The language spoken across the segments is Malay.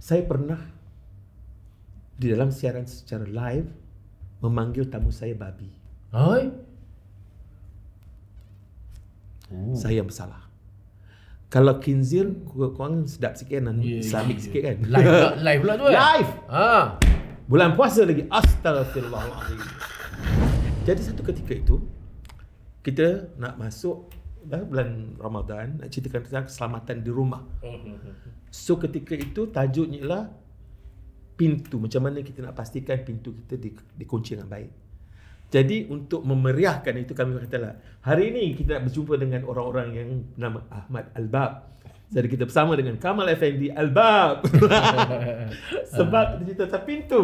Saya pernah di dalam siaran secara live memanggil tamu saya babi. Hai. Saya yang bersalah. Kalau khinzir, korang sedap sikit kan, Islamik sikit kan. Live pula tu kan? Live! Bulan puasa lagi. Astaghfirullahaladzim. Jadi satu ketika itu, kita nak masuk bulan Ramadan, nak ceritakan tentang keselamatan di rumah. So ketika itu tajuknya ialah pintu. Macam mana kita nak pastikan pintu kita dikunci dengan baik. Jadi untuk memeriahkan itu, kami katalah, hari ini kita nak berjumpa dengan orang-orang yang nama Ahmad Albab. Jadi kita bersama dengan Kamal Effendi Albab. Sebab kita cerita tentang pintu.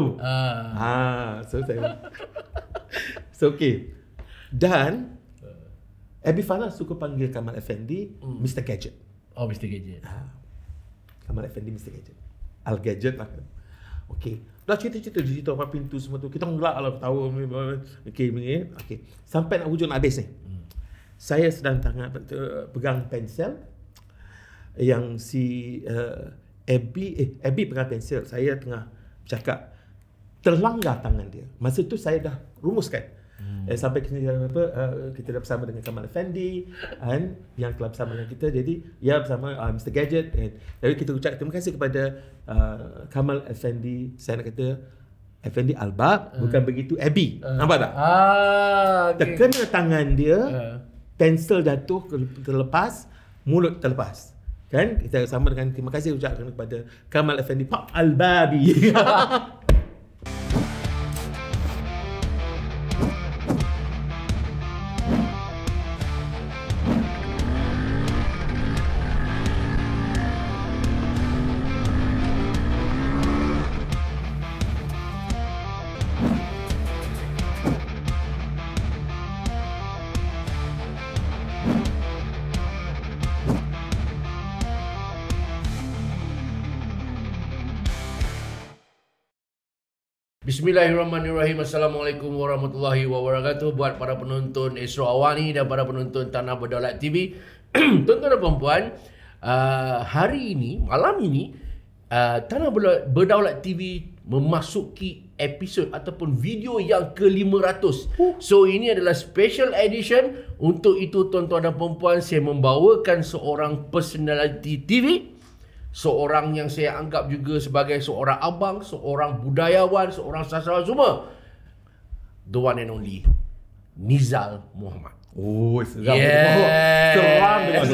So okay. Dan Abby Fana suka panggil Kamal Effendi Mr. Gadget. Oh, Mr. Gadget. Kamal Effendi Mr. Gadget. Al-Gadget lah. Okay. Dah cerita apa pintu semua tu. Kita ngelak lah ketawa. Okay. Sampai nak hujung habis ni. Saya sedang pegang pensel yang si Abby pegang pensel. Saya tengah cakap, terlanggar tangan dia. Masa tu saya dah rumuskan. Sampai kita dah bersama dengan Kamal Effendi yang telah bersama dengan kita. Jadi bersama Mr. Gadget. Jadi kita ucap terima kasih kepada Kamal Effendi. Saya nak kata Effendi Albab, bukan begitu Abby. Nampak tak? Okay. Terkena tangan dia, pensel jatuh, terlepas, mulut terlepas. Kan? Kita sama dengan terima kasih ucapkan kepada Kamal Effendi Pak Albabi. Bismillahirrahmanirrahim. Assalamualaikum warahmatullahi wabarakatuh. Buat para penonton Esro Awani dan para penonton Tanah Berdaulat TV. Tuan-tuan dan puan-puan, hari ini, malam ini, Tanah Berdaulat TV memasuki episod ataupun video yang ke-500. So ini adalah special edition. Untuk itu tuan-tuan dan puan-puan, saya membawakan seorang personality TV, seorang yang saya anggap juga sebagai seorang abang, seorang budayawan, seorang sastrawan semua. The one and only Nizal Muhammad. Oh, seram. Seram dengan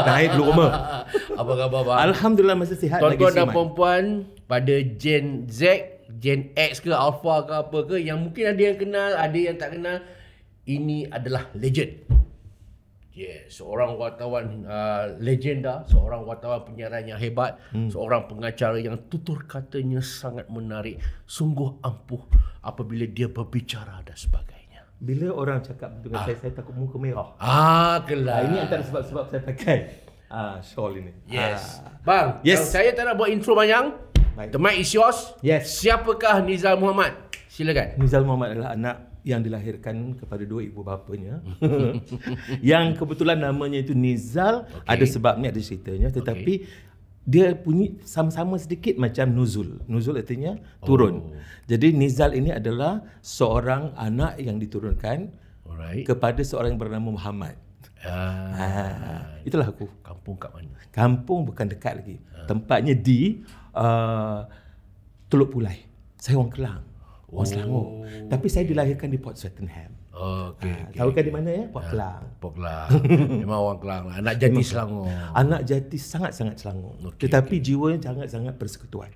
taib dulu rumah. Apa khabar bang? Alhamdulillah masih sihat. Tuan-tuan dan puan-puan, pada Gen Z, Gen X ke Alpha ke apa ke, yang mungkin ada yang kenal, ada yang tak kenal, ini adalah legend. Seorang wartawan legenda, seorang wartawan penyiaran yang hebat, seorang pengacara yang tutur katanya sangat menarik, sungguh ampuh apabila dia berbicara dan sebagainya. Bila orang cakap dengan saya takut muka merah. Kelak. Ini antara sebab-sebab saya pakai shawl ini. Yes. Bang, saya tak nak buat intro panjang. The mic is yours. Yes. Siapakah Nizal Muhammad? Silakan. Nizal Muhammad adalah anak yang dilahirkan kepada dua ibu bapanya. Yang kebetulan namanya itu Nizal, ada sebabnya, ada ceritanya, tetapi dia bunyi sama-sama sedikit macam nuzul. Nuzul artinya turun. Jadi Nizal ini adalah seorang anak yang diturunkan kepada seorang yang bernama Muhammad. Itulah aku. Kampung kat mana? Kampung bukan dekat lagi. Tempatnya di Teluk Pulai. Saya orang Kelang. Orang Selangor. Tapi saya dilahirkan di Port Swettenham. Tahu kan di mana ya? Port Kelang. Port Kelang. Memang orang Kelang lah. Anak jati Selangor. Anak jati sangat-sangat Selangor. Tetapi jiwanya sangat-sangat persekutuan.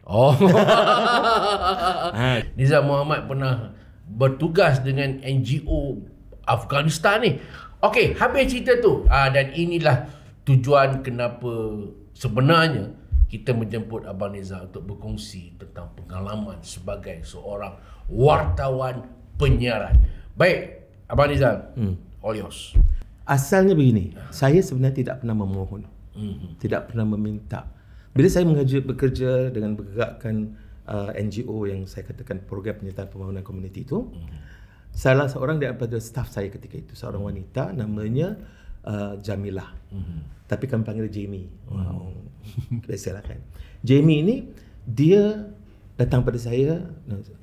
Nizal Muhammad pernah bertugas dengan NGO Afghanistan ni. Okey, habis cerita tu. Dan inilah tujuan kenapa sebenarnya kita menjemput Abang Nizal untuk berkongsi tentang pengalaman sebagai seorang wartawan penyiaran. Baik, Abang Nizal, all yours. Asalnya begini, saya sebenarnya tidak pernah memohon, tidak pernah meminta. Bila saya bekerja dengan bergerakkan NGO yang saya katakan program penyertaan pembangunan komuniti itu, salah seorang daripada staf saya ketika itu, seorang wanita namanya Jamilah. Tapi kami panggil Jamie. Biasalah kan. Jamie ini dia datang pada saya.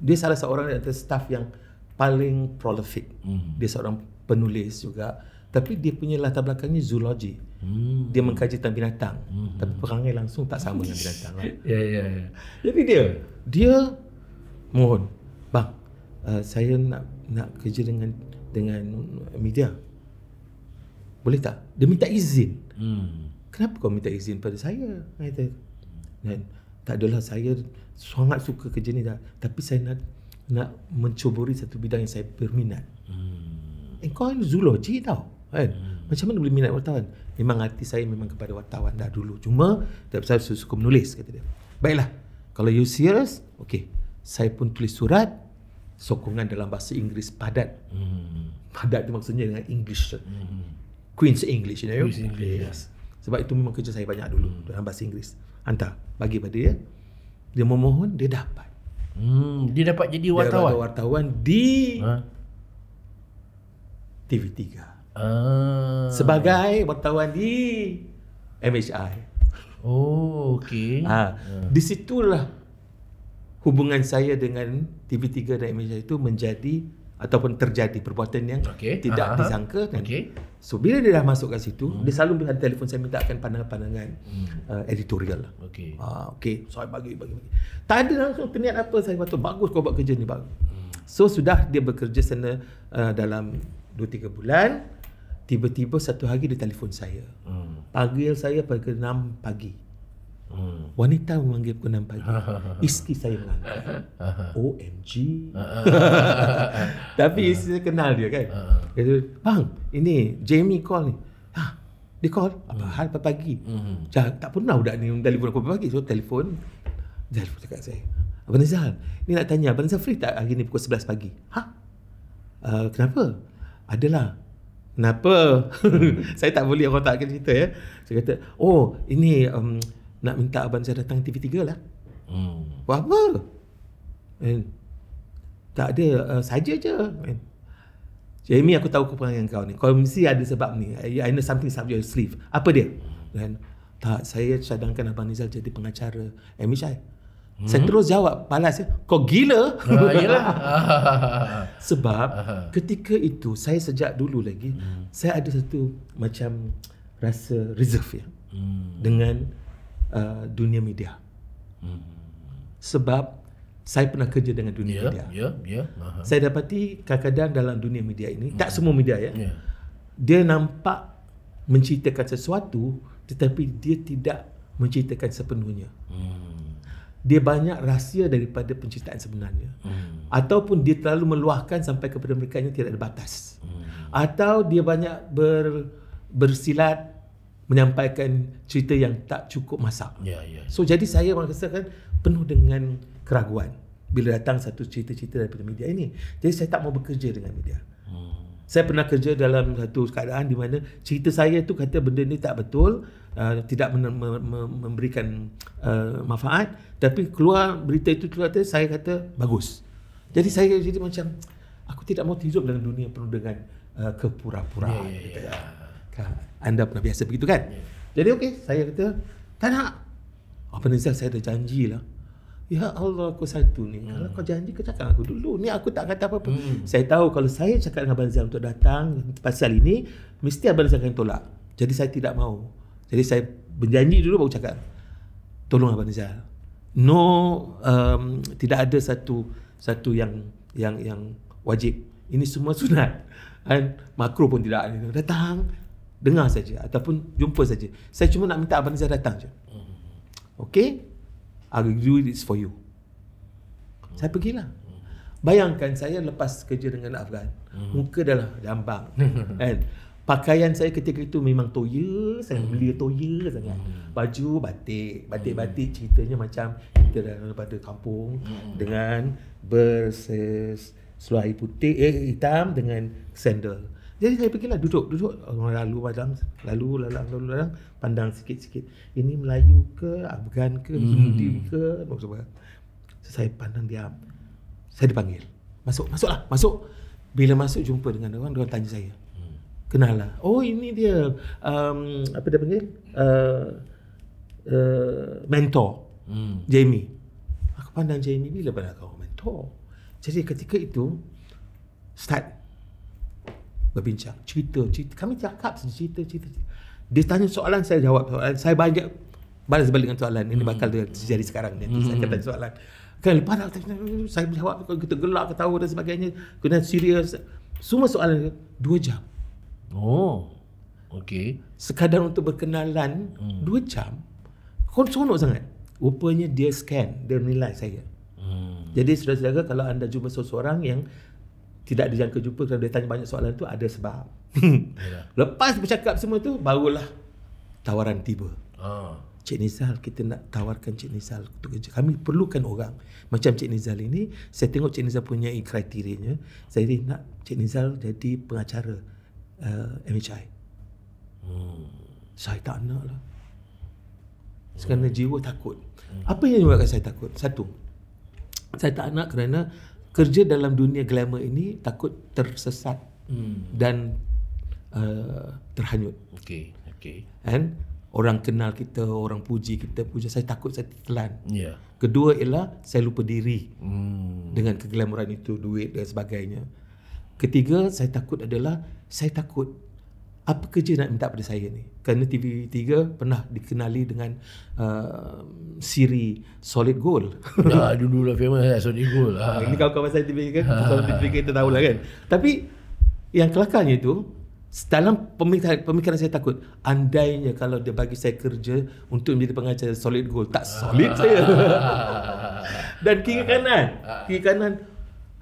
Dia salah seorang antara staff yang paling prolific. Dia seorang penulis juga, tapi dia punya latar belakangnya zoologi. Dia mengkaji tentang binatang, tapi perangai langsung tak sama dengan binatang lah. Ya. Jadi dia mohon, bang, saya nak kerja dengan media, boleh tak? Dia minta izin. Kenapa kau minta izin pada saya? Kata, tak adalah, saya sangat suka kerja ni dah, tapi saya nak mencuburi satu bidang yang saya berminat. Kau ni zoologi tau kan? Macam mana boleh minat wartawan? Memang hati saya memang kepada wartawan dah dulu, cuma tak pasal saya suka menulis, kata dia. Baiklah, kalau you serious, okay, saya pun tulis surat sokongan dalam bahasa Inggeris padat. Padat tu maksudnya dengan English, Queen's English, you know? Queen's English, yes. Sebab itu memang kerja saya banyak dulu dalam bahasa Inggeris. Hantar, bagi pada dia. Dia memohon, dia dapat. Dia dapat jadi wartawan. Dia wartawan di TV3. Sebagai wartawan di MHI. Oh, okey. Di situlah hubungan saya dengan TV3 dan MHI itu menjadi ataupun terjadi perbuatan yang tidak disangka. So bila dia dah masuk kat situ, dia selalu ada telefon saya, mintakan pandangan-pandangan editorial lah. Okey, saya bagi. Tak ada langsung terniat apa, saya kata bagus kau buat kerja ni, bagus. So sudah dia bekerja sana dalam 2-3 bulan. Tiba-tiba satu hari dia telefon saya. Panggil saya pukul 6 pagi. Wanita memanggil pukul 6 pagi. Isteri saya mengangkat. OMG. Tapi isteri saya kenal dia kan. Dia kata, bang, ini Jamie call ni. Dia call apa hal pagi. Tak pernah budak ni telefon aku pagi. So telefon cakap saya, Abang Nizal, ni nak tanya, Abang Nizal free tak hari ni pukul 11 pagi? Kenapa? Adalah. Kenapa? Saya tak boleh orang tak akan cerita ya. Saya kata, oh ini nak minta Abang Nizal datang TV3 lah. Buat apa? Tak ada, saja je. Jamie, aku tahu keperangan kau ni. Kau mesti ada sebab ni. I know something up your sleeve. Apa dia? Dan tak, saya cadangkan Abang Nizal jadi pengacara MHI. Saya terus jawab, balas ya, kau gila? Yalah. Sebab ketika itu saya sejak dulu lagi saya ada satu macam rasa reserve ya dengan dunia media. Sebab saya pernah kerja dengan dunia media. Saya dapati kadang-kadang dalam dunia media ini, tak semua media ya, dia nampak menceritakan sesuatu tetapi dia tidak menceritakan sepenuhnya. Dia banyak rahsia daripada penceritaan sebenarnya. Ataupun dia terlalu meluahkan sampai kepada mereka yang tidak ada batas. Atau dia banyak bersilat menyampaikan cerita yang tak cukup masak. So jadi saya merasakan penuh dengan keraguan bila datang satu cerita-cerita daripada media ini. Jadi saya tak mau bekerja dengan media. Saya pernah kerja dalam satu keadaan di mana cerita saya tu kata benda ni tak betul, tidak memberikan manfaat, tapi keluar berita itu kata saya kata bagus. Jadi saya jadi macam aku tidak mau hidup dalam dunia penuh dengan kepura-puraan. Anda pernah biasa begitu kan? Jadi okey, saya kata tak nak. Apa Nizal, saya dah janjilah. Ya Allah, aku satu ni. Kalau kau janji, kau cakap aku dulu. Ni aku tak kata apa-apa. Saya tahu kalau saya cakap dengan Abang Nizal untuk datang pasal ini, mesti Abang Nizal akan tolak. Jadi saya tidak mahu. Jadi saya berjanji dulu baru cakap. Tolong Abang Nizal. No, tidak ada satu yang wajib. Ini semua sunat. Dan makro pun tidak ada. Datang, dengar saja ataupun jumpa saja. Saya cuma nak minta Abang Nizal datang je. Okay? I will do this for you. Saya pergilah. Bayangkan saya lepas kerja dengan Afgan, muka dah lah jambang. Kan? Pakaian saya ketika itu memang toya, saya beli toya sangat. Baju batik ceritanya macam kita daripada kampung dengan seluar putih hitam dengan sandal. Jadi saya pergilah duduk orang lalu pandang sikit-sikit. Ini Melayu ke, Afgan ke, Hindi ke, maksudnya. Saya pandang diam. Saya dipanggil. Masuk. Bila masuk jumpa dengan orang tanya saya. Kenal lah. Oh ini dia apa dia panggil? Mentor. Jamie. Afan dan Jamie bila pernah kau mentor? Jadi ketika itu start berbincang, cerita. Kami cakap cerita. Dia tanya soalan, saya jawab soalan. Saya banyak balas balik dengan soalan. Ini bakal terjadi sekarang ni. Saya akan tanya soalan. Kan lepas saya jawab, kita gelak, ketawa dan sebagainya. Kemudian serius. Semua soalan 2 jam. Oh, okey. Sekadar untuk berkenalan 2 jam. Seronok sangat. Rupanya dia scan, dia nilai saya. Jadi saudara-saudara, kalau anda jumpa seseorang yang tidak dijangka jumpa, kalau dia tanya banyak soalan tu, ada sebab. Lepas bercakap semua tu, barulah tawaran tiba. Cik Nizal, kita nak tawarkan Cik Nizal untuk kerja. Kami perlukan orang macam Cik Nizal ini. Saya tengok Cik Nizal punya kriterianya. Saya nak Cik Nizal jadi pengacara MHI. Saya tak nak lah. Kerana jiwa takut. Apa yang menyebabkan saya takut? Satu, saya tak nak kerana kerja dalam dunia glamour ini takut tersesat dan terhanyut. Okey. And orang kenal kita, orang puji kita, saya takut saya tertelan. Ya. Kedua ialah saya lupa diri dengan keglamoran itu, duit dan sebagainya. Ketiga, saya takut apa kerja nak minta pada saya ni. Kerana TV3 pernah dikenali dengan siri solid gold. Dulu lah famous solid gold. Ini kawan-kawan saya TV kan, TV kita tahu lah kan. Tapi yang kelakarnya itu, dalam pemikiran saya takut, andainya kalau dia bagi saya kerja untuk menjadi pengacara solid gold, tak solid saya. Dan kiri kanan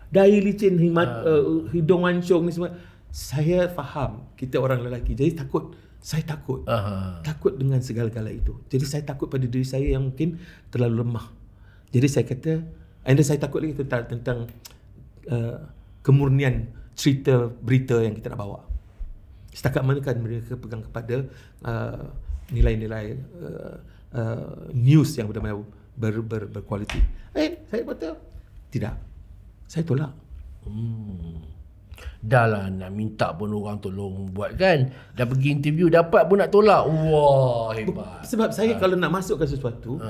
dahi licin, hidung mancung ni semua. Saya faham kita orang lelaki, jadi saya takut dengan segala-gala itu. Jadi saya takut pada diri saya yang mungkin terlalu lemah. Jadi saya kata, saya takut lagi tentang kemurnian cerita berita yang kita nak bawa. Setakat mana kan mereka pegang kepada nilai-nilai news yang benar-benar berkualiti. Saya kata tidak. Saya tolak. Dah lah nak minta pun orang tolong buat kan. Dah pergi interview dapat pun nak tolak. Wah, hebat. Sebab saya kalau nak masukkan sesuatu,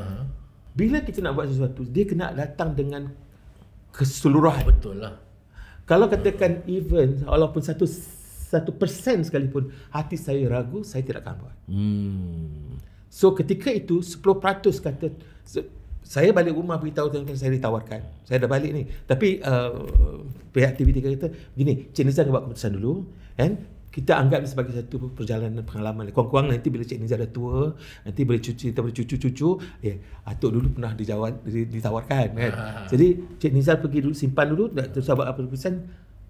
bila kita nak buat sesuatu, dia kena datang dengan keseluruhan. Betul lah. Kalau katakan even walaupun 1% sekalipun hati saya ragu, saya tidak akan buat. So ketika itu 10% kata, saya balik rumah beritahu tentang saya ditawarkan. Saya dah balik ni. Tapi pihak TV3 kata, gini, Cik Nizal buat keputusan dulu, kan? Kita anggap sebagai satu perjalanan pengalaman. Kurang-kurang nanti bila Cik Nizal dah tua, nanti boleh kita boleh cucu-cucu, atuk dulu pernah ditawarkan, kan? Jadi Cik Nizal pergi dulu, simpan dulu, terus buat apa keputusan,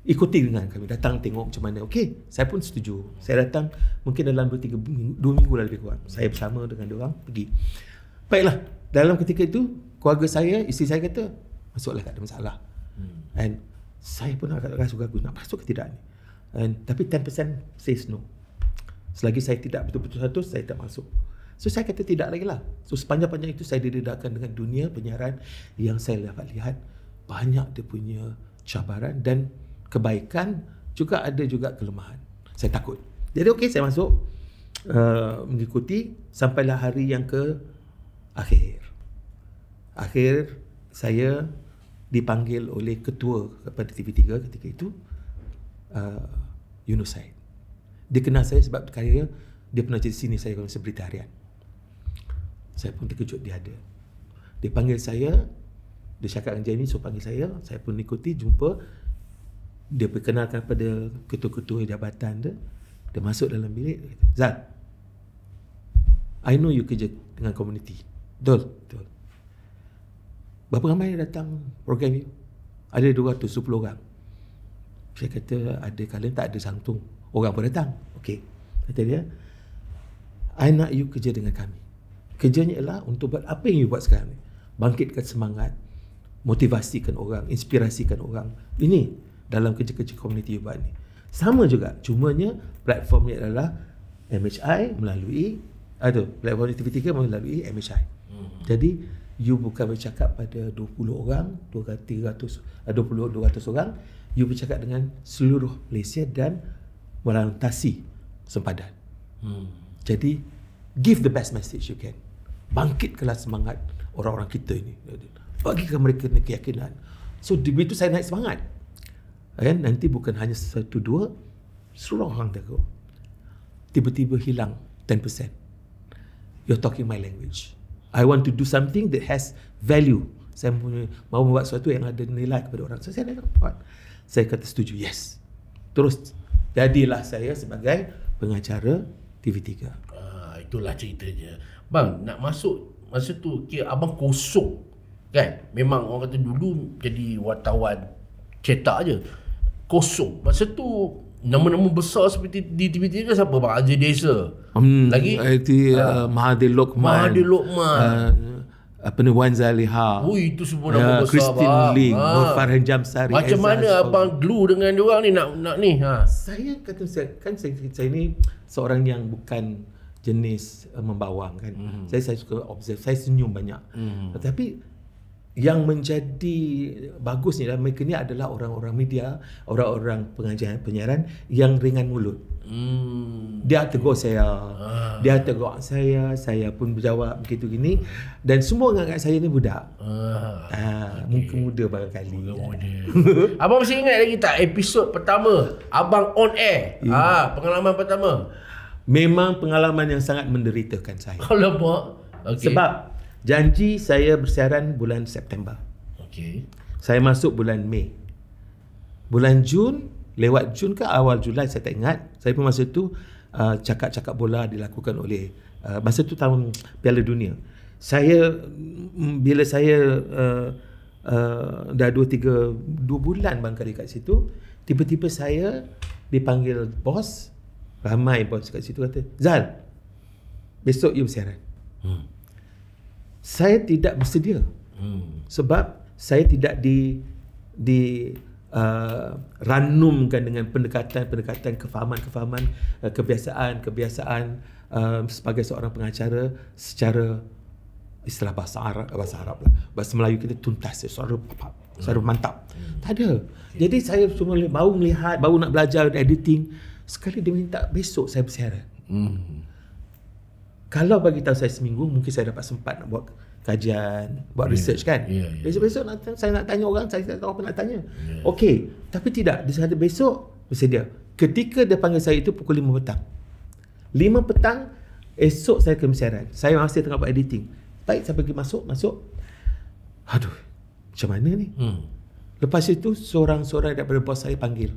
ikuti dengan kami, datang tengok macam mana. Okey, saya pun setuju. Saya datang mungkin dalam 2 minggu lah lebih kurang. Saya bersama dengan diorang pergi. Baiklah, dalam ketika itu keluarga saya, isteri saya kata, masuklah, tak ada masalah. And saya pun agak ragu-ragu nak masuk ke tidak ni. Tapi 10% says no. Selagi saya tidak betul-betul 100, saya tak masuk. So saya kata tidak lagi lah. So sepanjang-panjang itu saya didedahkan dengan dunia penyiaran yang saya dapat lihat banyak dia punya cabaran dan kebaikan, juga ada juga kelemahan. Saya takut. Jadi okey, saya masuk mengikuti sampailah hari yang ke akhir saya dipanggil oleh ketua kepada TV3 ketika itu, Yunus Said. Dia kenal saya sebab kerana dia pernah jadi sini saya kalau berita harian. Saya pun terkejut dia ada. Dia panggil saya, dia cakap dengan Jamie, so panggil saya pun ikuti, jumpa. Dia perkenalkan pada ketua-ketua jabatan dia. Dia masuk dalam bilik, dia kata, Zal, I know you kerja dengan komuniti. Betul. Berapa ramai datang program ni? Ada 210 orang. Saya kata, ada kala tak ada santung, orang pun datang. Okey. Kata dia, I nak you kerja dengan kami. Kerjanya ialah untuk buat apa yang you buat sekarang ni. Bangkitkan semangat, motivasikan orang, inspirasikan orang. Ini dalam kerja-kerja komuniti you buat ni. Sama juga, cumanya platformnya adalah MHI melalui platform TV3 melalui MHI. Jadi you bukan bercakap pada 20 orang, 200 orang, you bercakap dengan seluruh Malaysia dan melantasi sempadan. Jadi give the best message you can. Bangkitkanlah semangat orang-orang kita ini. bagikan mereka keyakinan. So begitu saya naik semangat. Kan, nanti bukan hanya 1-2, seluruh orang tegur. Tiba-tiba hilang 10%. You're talking my language. I want to do something that has value. Saya mahu membuat sesuatu yang ada nilai kepada orang. So saya buat. Saya kata setuju, yes. Terus jadilah saya sebagai pengacara TV3. Itulah ceritanya. Bang, nak masuk masa tu kira abang kosong kan? Memang orang kata dulu jadi wartawan cetak je. Kosong. Masa tu nama-nama besar seperti di TV3 kan siapa? Bang Haji Desa. Lagi Mahathir Lokman. Apa ni, Wan Zaliha. Itu semua nama besar, Christine Ling, Nur Farhan Jamsari. Macam mana abang glue dengan diorang ni nak ni? Saya kata saya ni seorang yang bukan jenis membawang kan. Saya suka observe, saya senyum banyak. Tetapi yang menjadi bagus ni mereka ni adalah orang-orang media, orang-orang penyiaran yang ringan mulut. Dia tegur saya, dia tegur saya pun berjawab begitu gini, dan semua ingat saya ni budak. Muka muda barangkali. Abang masih ingat lagi tak episod pertama abang on air? Pengalaman pertama. Memang pengalaman yang sangat menderitakan saya. Alamak. Okay. Sebab janji saya bersiaran bulan September. Okey. Saya masuk bulan Mei. Bulan Jun, lewat Jun ke awal Julai saya tak ingat. Saya pun masa tu cakap-cakap bola dilakukan oleh masa tu tahun Piala Dunia. Saya bila saya dah 2 bulan barangkali kat situ, tiba-tiba saya dipanggil bos. Ramai bos kat situ kata, "Zal, besok you bersiaran." Saya tidak bersedia. Sebab saya tidak ranumkan dengan pendekatan kefahaman, kebiasaan sebagai seorang pengacara secara istilah bahasa Arab lah. Bahasa Melayu kita tuntas, secara mantap. Tak ada. Jadi saya cuma baru melihat, baru nak belajar editing. Sekali dia minta besok saya bersiaran. Kalau bagi tahu saya seminggu, mungkin saya dapat sempat nak buat kajian, buat research kan. Besok-besok saya nak tanya orang, saya tak tahu apa nak tanya. Okey, tapi tidak. Dia kata besok bersedia. Ketika dia panggil saya itu pukul 5 petang. 5 petang, esok saya akan bersiaran. Saya masih tengah buat editing. Baik, saya pergi masuk. Aduh, macam mana ni? Lepas itu, seorang-seorang daripada bos saya panggil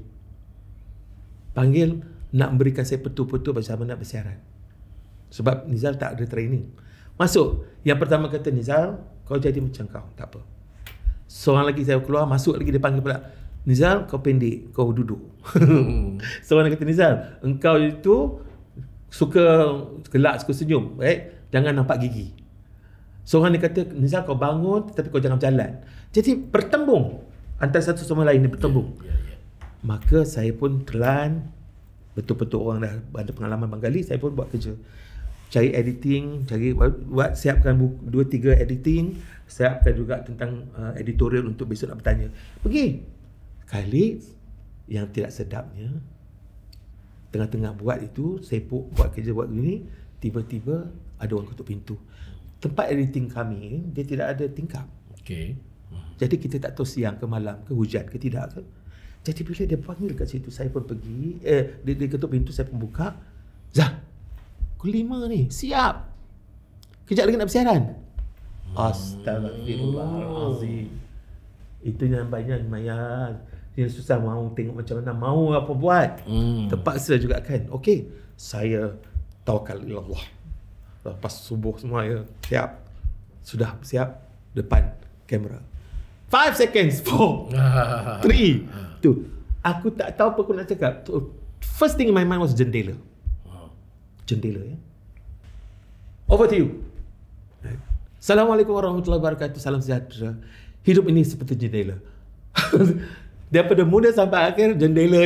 nak memberikan saya petua-petua macam mana nak bersiaran. Sebab Nizal tak ada training. Masuk. Yang pertama kata, "Nizal, kau jadi macam kau, tak apa." Seorang lagi saya keluar, masuk lagi dia panggil pula, "Nizal, kau pendek, kau duduk." Seorang kata, "Nizal, engkau itu suka gelak, suka senyum, baik, jangan nampak gigi." Seorang dia kata, "Nizal, kau bangun tapi kau jangan berjalan." Jadi bertembung antara satu sama lain, dia bertembung. Maka saya pun telan, betul-betul orang dah ada pengalaman barangkali, saya pun buat kerja. Cari editing, buat siapkan 2-3 editing, siapkan juga tentang editorial untuk besok nak bertanya. Pergi. Kali yang tidak sedapnya, tengah-tengah buat itu, sibuk buat kerja buat gini, tiba-tiba ada orang ketuk pintu. Tempat editing kami, dia tidak ada tingkap. Jadi kita tak tahu siang ke malam ke hujan ke tidak ke. Jadi bila dia panggil kat situ, saya pun pergi, dia ketuk pintu, saya pun buka. "Zah, pukul 5 ni, siap. Kejap lagi nak bersiaran." Astagfirullahalazim. Itu yang banyak Maya. Dia susah mahu tengok macam mana, mahu apa buat. Terpaksa juga kan. Okey, saya tawakal ilallah. Lepas subuh semua ya, siap. Sudah siap depan kamera. 5 seconds, 4, 3, 2. Aku tak tahu apa aku nak cakap. First thing in my mind was jendela. Jendela ya. Over to you. Assalamualaikum warahmatullahi wabarakatuh. Salam sejahtera. Hidup ini seperti jendela. Daripada mula sampai akhir, jendela.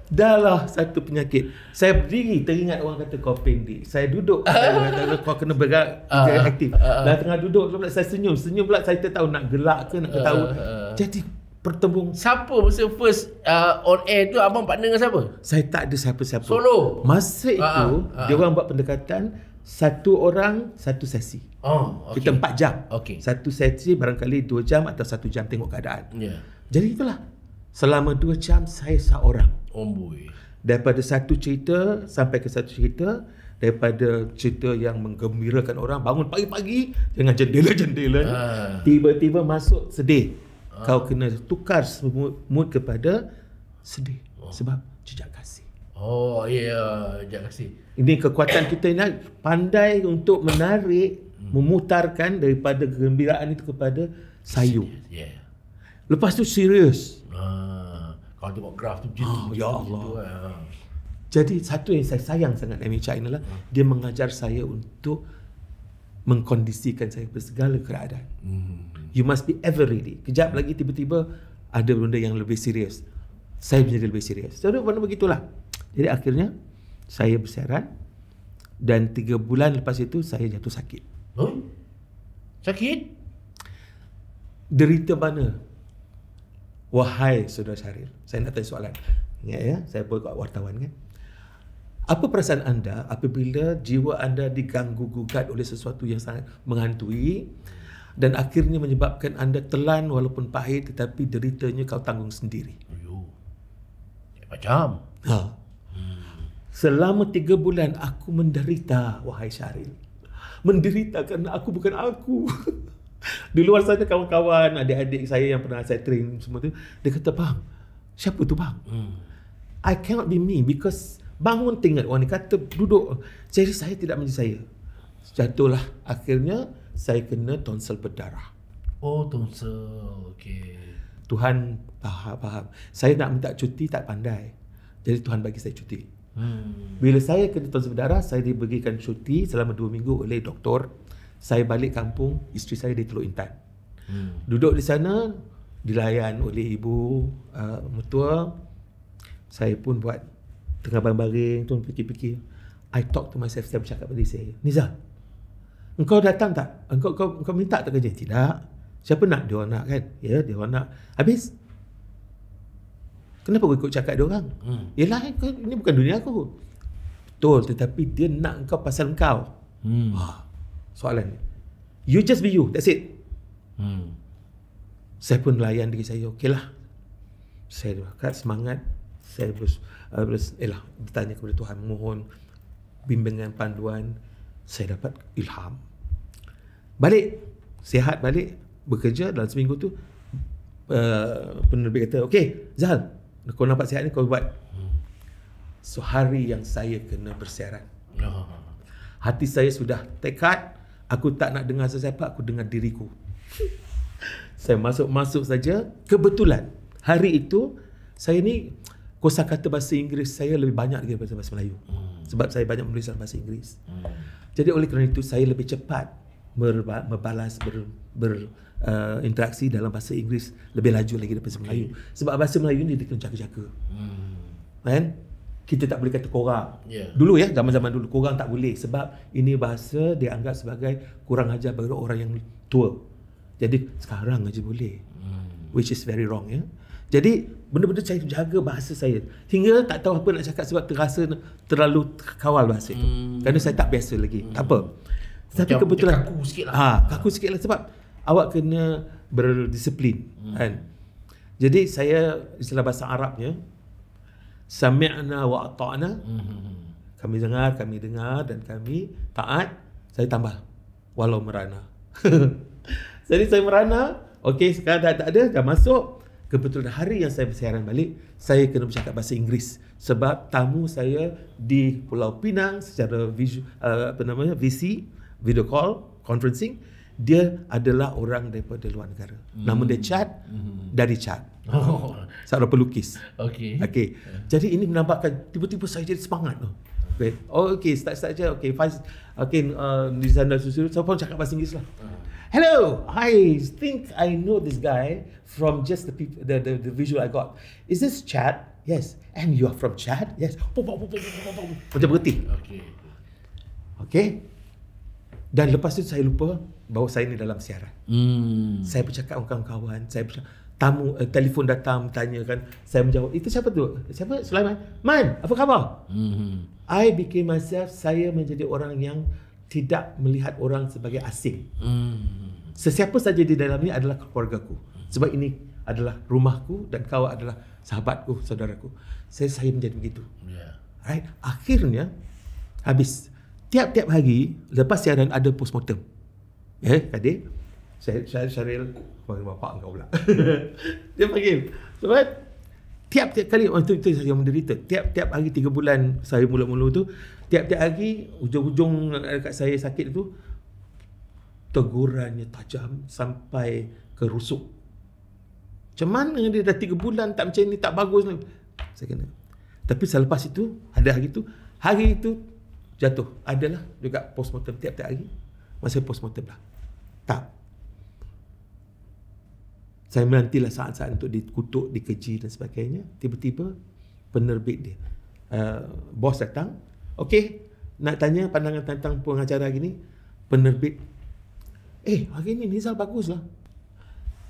Dah lah satu penyakit. Saya berdiri, teringat orang kata kau pendek. Saya duduk, saya kata kau kena bergerak aktif. Dah tengah duduk, saya senyum pula, saya tak tahu nak gelak ke nak ketawa. Jadi pertembung. Siapa masa first on air tu abang partner dengan siapa? Saya tak ada siapa-siapa. Solo? Masa itu dia orang buat pendekatan satu orang satu sesi. Oh, okey. Kita 4 jam. Okey. Satu sesi barangkali 2 jam atau 1 jam tengok keadaan. Ya. Jadi itulah. Selama 2 jam saya seorang. Boy. Daripada satu cerita sampai ke satu cerita, daripada cerita yang menggembirakan orang, bangun pagi-pagi dengan jendela-jendela, tiba-tiba masuk sedih. Kau kena tukar mood kepada sedih sebab jejak kasih. Oh, ya, jejak kasih. Ini kekuatan kita ni, pandai untuk menarik, memutarkan daripada kegembiraan itu kepada sayu. Ya. Lepas tu serius. Kalau tengok graf tu macam Ya Allah. Jadi satu yang saya sayang sangat MHI inilah dia mengajar saya untuk mengkondisikan saya bersegala keadaan. You must be ever ready. Kejap lagi tiba-tiba ada benda yang lebih serius. Saya menjadi lebih serius. Jadi benda begitulah. Jadi akhirnya saya bersiaran dan 3 bulan lepas itu saya jatuh sakit. Oh? Sakit? Derita mana? Wahai Saudara Syahril, saya nak tanya soalan. Ingat ya, saya buat wartawan kan. Apa perasaan anda apabila jiwa anda diganggu-gugat oleh sesuatu yang sangat menghantui dan akhirnya menyebabkan anda telan walaupun pahit tetapi deritanya kau tanggung sendiri? Macam? Selama 3 bulan aku menderita, wahai Syahril. Menderita kerana aku bukan aku. Di luar sana kawan-kawan, adik-adik saya yang pernah saya train semua tu, dia kata, bang, siapa tu bang? I cannot be me because bangun tengok orang ni kata duduk. Jadi saya tidak menjadi saya. Jatuhlah. Akhirnya saya kena tonsil berdarah. Oh, tonsil. Okey. Tuhan faham. Saya nak minta cuti tak pandai. Jadi Tuhan bagi saya cuti. Bila saya kena tonsil berdarah, saya diberikan cuti selama 2 minggu oleh doktor. Saya balik kampung, isteri saya di Teluk Intan. Duduk di sana, dilayan oleh ibu mertua. Saya pun buat tengah baring-baring tu fikir-fikir. I talk to myself, saya bercakap pada saya, Nizar, engkau datang tak? Engkau minta tak kerja? Tidak. Siapa nak? Dia orang nak kan? Ya, dia orang nak. Habis kenapa kau ikut cakap dia orang? Yelah, ini bukan dunia aku. Betul, tetapi dia nak engkau pasal engkau. Soalan ni. You just be you, that's it. Saya pun layan diri saya, okeylah. Saya berkat semangat. Saya bertanya kepada Tuhan, mohon bimbingan, panduan. Saya dapat ilham. Balik, sihat balik, bekerja dalam seminggu tu. Penerbit kata, okey Zal, kau nampak sihat ni, kau buat. So hari yang saya kena bersiaran, hati saya sudah tekad, aku tak nak dengar sesiapa, aku dengar diriku. Saya masuk saja. Kebetulan hari itu saya ni kosakata bahasa Inggeris saya lebih banyak daripada bahasa Melayu. Sebab saya banyak menulis dalam bahasa Inggeris. Jadi oleh kerana itu saya lebih cepat berbalas, berinteraksi dalam bahasa Inggeris lebih laju lagi daripada bahasa Melayu. Sebab bahasa Melayu ni dia kena jaga-jaga. Kan? Kita tak boleh kata korang. Dulu ya, zaman-zaman dulu korang tak boleh sebab ini bahasa dianggap sebagai kurang ajar bagi orang yang tua. Jadi sekarang aja boleh. Which is very wrong ya. Jadi benda-benda saya jaga bahasa saya hingga tak tahu apa nak cakap sebab terasa terlalu kawal bahasa itu. Kerana saya tak biasa lagi. Tak apa. Tapi macam kebetulan kaku sikit lah. Kaku sikit lah sebab awak kena berdisiplin kan. Jadi saya istilah bahasa Arabnya sami'na wa ata'na. Kami dengar dan kami taat. Saya tambah walau merana. Jadi saya merana. Okey, sekarang tak ada, dah masuk. Kebetulan hari yang saya bersiaran balik, saya kena bercakap bahasa Inggeris sebab tamu saya di Pulau Pinang secara VC, video call, conferencing, dia adalah orang daripada luar negara. Nama dia Chad, dari Chad. Seorang pelukis. Okey. Jadi ini menambahkan, tiba-tiba saya jadi semangat tu. Start je. Di sana susu, saya pun cakap bahasa Inggeris lah. Hello, I think I know this guy from just the visual I got. Is this Chad? Yes. And you are from Chad? Yes. Macam berhenti. Okay. Dan lepas tu saya lupa bahawa saya ni dalam siaran. Saya bercakap dengan kawan-kawan, tamu telefon datang tanya kan, saya menjawab, itu siapa tu? Siapa? Sulaiman. Man, apa khabar? I became myself, saya menjadi orang yang tidak melihat orang sebagai asing. Sesiapa saja di dalam ni adalah keluargaku. Sebab ini adalah rumahku dan kau adalah sahabatku, saudaraku. Saya menjadi begitu. Right? Akhirnya habis. Tiap-tiap hari lepas siaran ada postmortem. Adik, Syaril panggil bapak kau pula. Dia panggil. Sebab tiap-tiap kali itu saya menderita. Tiap-tiap hari 3 bulan saya mula-mula tu, tiap-tiap hari ujung-ujung dekat saya sakit tu, tegurannya tajam sampai kerusuk. Macam mana dia dah 3 bulan tak macam ni, tak bagus ni. Saya kena. Tapi selepas itu, ada hari itu jatuh. Adalah juga postmortem tiap-tiap hari. Masa postmortem lah. Tak. Saya menantilah saat-saat untuk dikutuk, dikeji dan sebagainya. Tiba-tiba penerbit dia, bos datang. Okey, nak tanya pandangan tentang pengacara gini. Penerbit, hari ni Nizal bagus lah.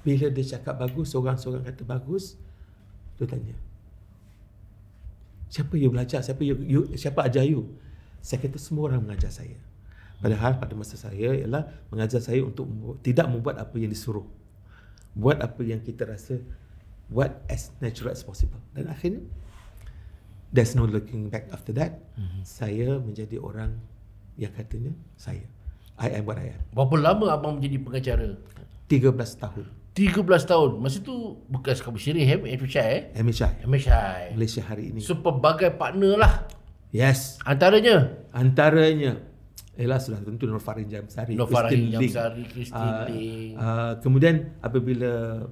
Bila dia cakap bagus, seorang-seorang kata bagus, dia tanya, siapa you belajar? Siapa ajar you? Saya kata semua orang mengajar saya. Padahal pada masa saya ialah mengajar saya untuk tidak membuat apa yang disuruh. Buat apa yang kita rasa, buat as natural as possible. Dan akhirnya there's no looking back after that. Saya menjadi orang yang katanya I am what I am. Berapa lama abang menjadi pengacara? 13 tahun. 13 tahun. Masa tu bekas Kabusiri MHI. Malaysia hari ini. So pelbagai partner lah. Yes. Antaranya ialah sudah tentu Nur Farin Jamsari, Christine Ling. Kemudian apabila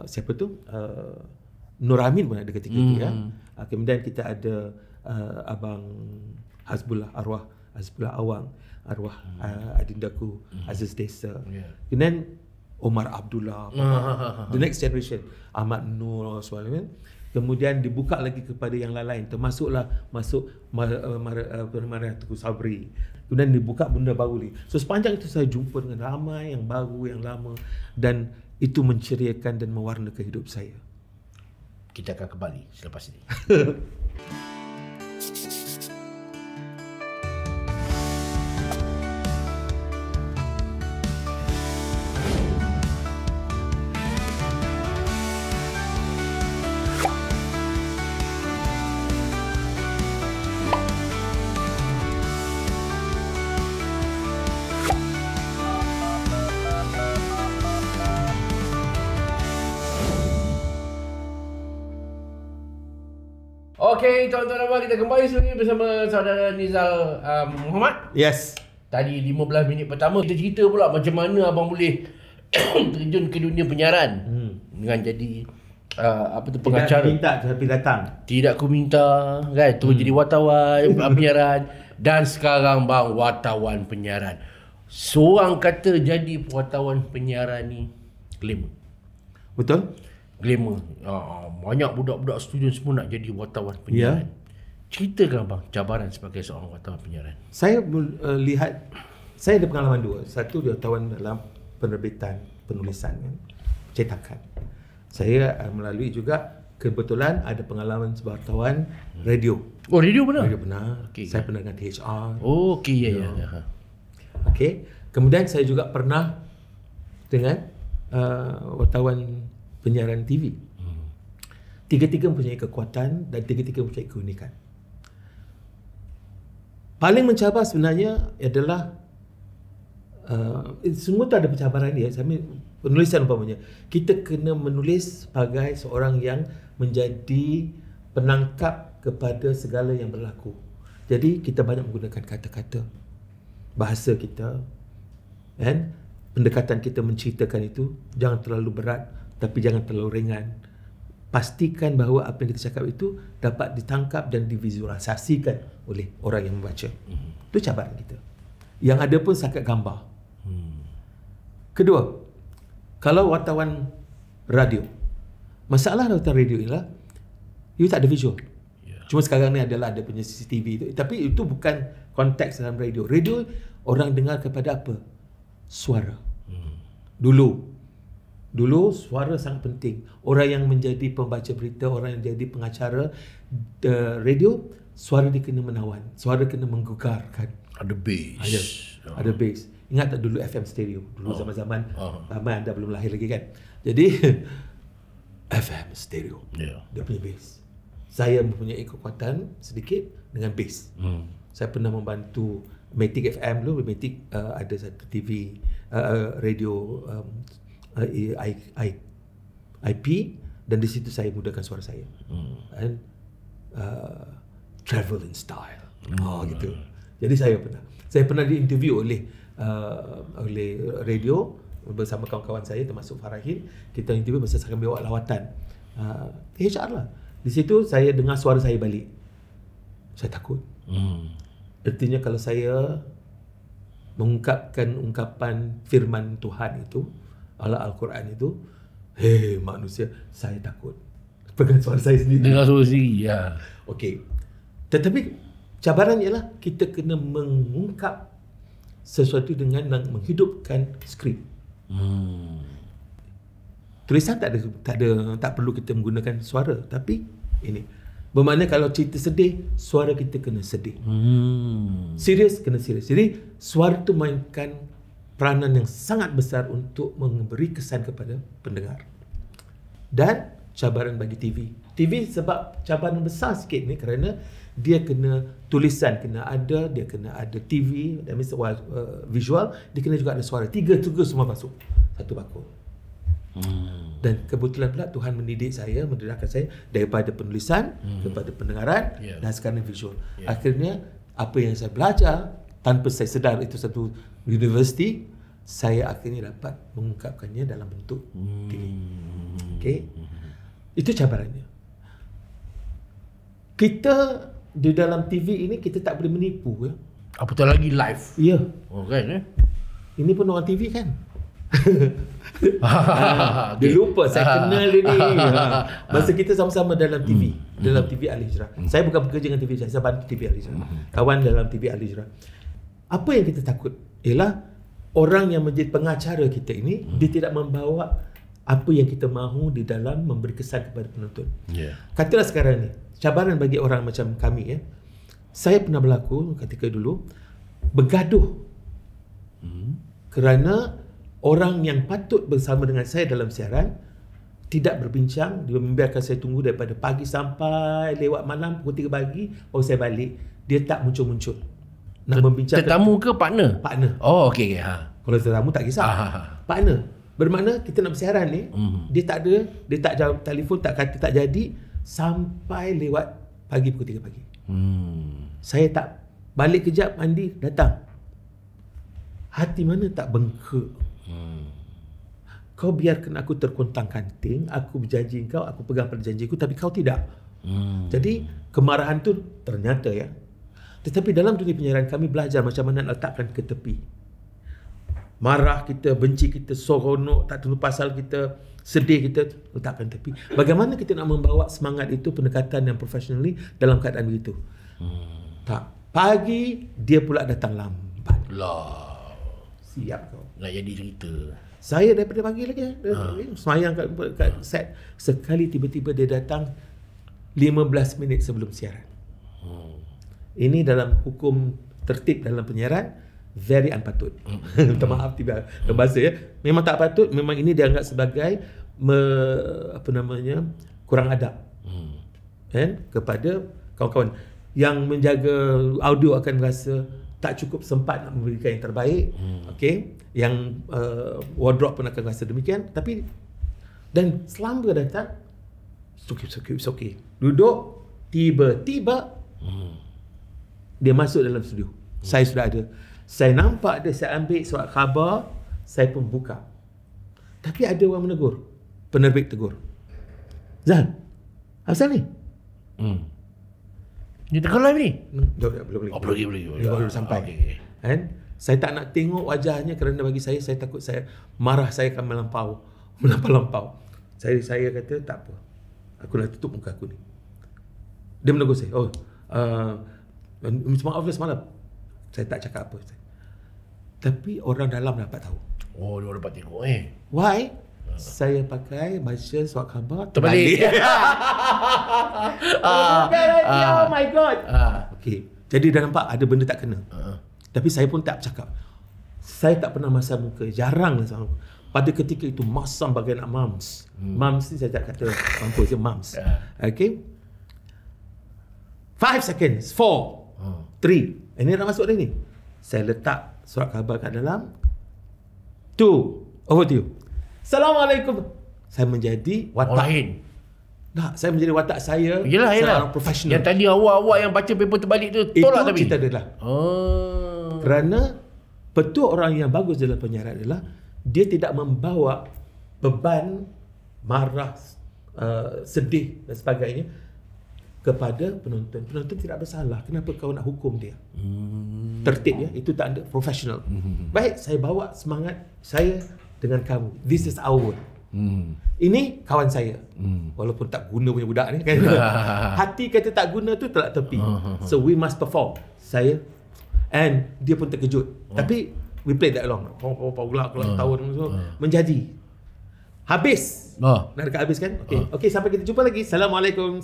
siapa tu? Nur Amin pun ada ketika itu ya. Kemudian kita ada abang Hasbullah arwah Hasbullah Awang, arwah adindaku Aziz Desa. Kemudian Omar Abdullah, the next generation, Ahmad Nur sebagainya. Kemudian dibuka lagi kepada yang lain, termasuklah Marah Tuku Sabri. Kemudian dibuka benda baru ni. So sepanjang itu saya jumpa dengan ramai yang baru, yang lama, dan itu menceriakan dan mewarnakan hidup saya. Kita akan kembali selepas ini. Okey, tuan-tuan dan puan, kita kembali lagi bersama saudara Nizal Muhammad. Yes. Tadi 15 minit pertama kita cerita pula macam mana abang boleh terjun ke dunia penyiaran dengan jadi pengacara. Tidak minta tapi datang. Tidak ku minta kan, tu jadi wartawan penyiaran dan sekarang bang wartawan penyiaran. Seorang kata jadi wartawan penyiaran ni glamour. Betul? Glamour. Banyak budak-budak student semua nak jadi wartawan penyiaran. Ceritakan bang cabaran sebagai seorang wartawan penyiaran. Saya lihat, saya ada pengalaman dua. Satu dia wartawan dalam penerbitan, penulisan, cetakan. Saya melalui juga kebetulan ada pengalaman sebagai wartawan radio. Oh, radio benar? Radio benar. Okay. Saya pernah dengan THR. Oh, okey ya. Okey. Kemudian saya juga pernah dengan wartawan penyiaran TV. Tiga-tiga mempunyai kekuatan dan tiga-tiga mempunyai keunikan. Paling mencabar sebenarnya adalah semua tu ada pencabaran dia. Penulisan umpamanya, kita kena menulis sebagai seorang yang menjadi penangkap kepada segala yang berlaku. Jadi kita banyak menggunakan kata-kata, bahasa kita, dan pendekatan kita menceritakan itu jangan terlalu berat tapi jangan terlalu ringan. Pastikan bahawa apa yang kita cakap itu dapat ditangkap dan divisualisasikan oleh orang yang membaca. Itu cabaran kita. Yang ada pun sakat gambar. Kedua, kalau wartawan radio, masalah wartawan radio ialah you tak ada visual. Cuma sekarang ni adalah ada punya CCTV itu. Tapi itu bukan konteks dalam radio. Radio orang dengar kepada apa? Suara. Dulu Dulu suara sangat penting. Orang yang menjadi pembaca berita, orang yang jadi pengacara radio, suara dia kena menawan. Suara kena menggegarkan. Ada bass. Ada bass. Ingat tak dulu FM stereo? Dulu zaman-zaman ramai anda belum lahir lagi kan. Jadi FM stereo. Dia punya bass. Saya mempunyai kekuatan sedikit dengan bass. Saya pernah membantu Matic FM dulu. Matic ada satu TV radio IP, dan di situ saya mudahkan suara saya. And travel in style. Gitu. Jadi saya pernah diinterview oleh radio bersama kawan-kawan saya termasuk Farahin. Kita interview masa saya bawa lawatan HR lah. Di situ saya dengar suara saya balik. Saya takut. Artinya kalau saya mengungkapkan ungkapan firman Tuhan itu, Al-Quran itu, manusia, saya takut. Pegang suara saya sendiri. Dengar suara sendiri, ya. Okey. Tetapi cabaran ialah kita kena mengungkap sesuatu dengan menghidupkan skrip. Tulisan tak perlu kita menggunakan suara, tapi ini bermakna kalau cerita sedih, suara kita kena sedih. Serius kena serius. Jadi suara tu mainkan peranan yang sangat besar untuk memberi kesan kepada pendengar. Dan cabaran bagi TV. TV sebab cabaran besar sikit ni kerana dia kena tulisan kena ada, dia kena ada TV, that means visual, dia kena juga ada suara. Tiga semua masuk satu bakul. Dan kebetulan pula Tuhan mendidik saya, mendidikkan saya daripada penulisan kepada pendengaran dan sekarang visual. Akhirnya apa yang saya belajar tanpa saya sedar itu satu universiti, saya akhirnya dapat mengungkapkannya dalam bentuk TV. Okey. Itu cabarannya. Kita di dalam TV ini kita tak boleh menipu ya. Apatah lagi live. Ya. Oh kan Ini pun orang TV kan. Dia lupa saya kenal dia ni. Masa kita sama-sama dalam TV, dalam TV Al-Hijrah. Saya bukan bekerja dengan TV saya bantu TV Al-Hijrah. Kawan dalam TV Al-Hijrah. Apa yang kita takut ialah orang yang menjadi pengacara kita ini dia tidak membawa apa yang kita mahu di dalam memberi kesan kepada penonton. Katalah sekarang ni, cabaran bagi orang macam kami ya. Saya pernah berlaku ketika dulu bergaduh kerana orang yang patut bersama dengan saya dalam siaran tidak berbincang. Dia membiarkan saya tunggu daripada pagi sampai lewat malam pukul 3 pagi baru saya balik. Dia tak muncul-muncul nak membincangkan. Tetamu ke partner? Partner. Oh okey. Kalau tetamu tak kisah. Partner. Bermakna kita nak bersiaran ni, dia tak ada, dia tak jawab telefon, tak kata tak jadi sampai lewat pagi pukul 3 pagi. Saya tak balik kejap mandi datang. Hati mana tak bengkak. Kau biarkan aku terkontang-kanting, aku berjanji kau, aku pegang pada janjiku, tapi kau tidak. Jadi kemarahan tu ternyata ya. Tetapi dalam dunia penyiaran kami belajar macam mana nak letakkan ke tepi. Marah kita, benci kita, seronok, tak tahu pasal kita, sedih kita, letakkan tepi. Bagaimana kita nak membawa semangat itu, pendekatan yang professionally dalam keadaan begitu? Tak. Pagi dia pula datang lambat. Siap kau. Nak jadi cerita. Saya daripada pagi lagi semayang kat set. Sekali tiba-tiba dia datang 15 minit sebelum siaran. Ini dalam hukum tertib dalam penyiaran very unpatut. Minta maaf tiba bahasa ya. Memang tak patut, memang ini dianggap sebagai kurang adab. Kan kepada kawan-kawan yang menjaga audio akan rasa tak cukup sempat nak memberikan yang terbaik. Okey, yang wardrobe pun akan rasa demikian, tapi dan selamba datang okay. Duduk, tiba-tiba dia masuk dalam studio. Saya sudah ada. Saya nampak dia, saya ambil surat khabar, saya pun buka. Tapi ada orang menegur. Penerbit tegur. Zal, apa ni? Dia tengah live ni? Belum lagi. Boleh. Baru sampai. Okay. Kan? Saya tak nak tengok wajahnya kerana bagi saya takut saya marah saya akan melampau. Saya kata tak apa. Aku nak tutup muka aku ni. Dia menegur saya. Minta maaf semalam. Saya tak cakap apa. Tapi orang dalam dapat tahu. Oh, dia dapat tengok Why? Saya pakai baca surat khabar Terbalik. Oh my god. Okay. Jadi dah nampak ada benda tak kena. Tapi saya pun tak bercakap. Saya tak pernah masam muka. Jarang lah masam muka. Pada ketika itu masam bagai nak mams. Mams ni saya tak kata mampus je mams. Okay. 5 seconds. 4 3. Ini dah masuk dah ni. Saya letak surat khabar kat dalam. 2. Over to you. Assalamualaikum. Saya menjadi watak. Orang lain. Tak, saya menjadi watak saya. Yelah. Seorang profesional. Yang tadi awak yang baca paper terbalik tu tolak tapi. Itu cerita dia lah. Kerana betul orang yang bagus dalam penyiaran adalah dia tidak membawa beban marah, sedih dan sebagainya kepada penonton. Penonton tidak bersalah. Kenapa kau nak hukum dia? Tertib ya. Itu tak ada profesional. Baik, saya bawa semangat saya dengan kamu. This is our world. Ini kawan saya. Walaupun tak guna punya budak ni kan. Hati kata tak guna tu telak tepi. So we must perform. Saya and dia pun terkejut. Tapi we play that along. Gelak tahun menjadi. Habis. Nak dekat habis kan? Okey, sampai kita jumpa lagi. Assalamualaikum.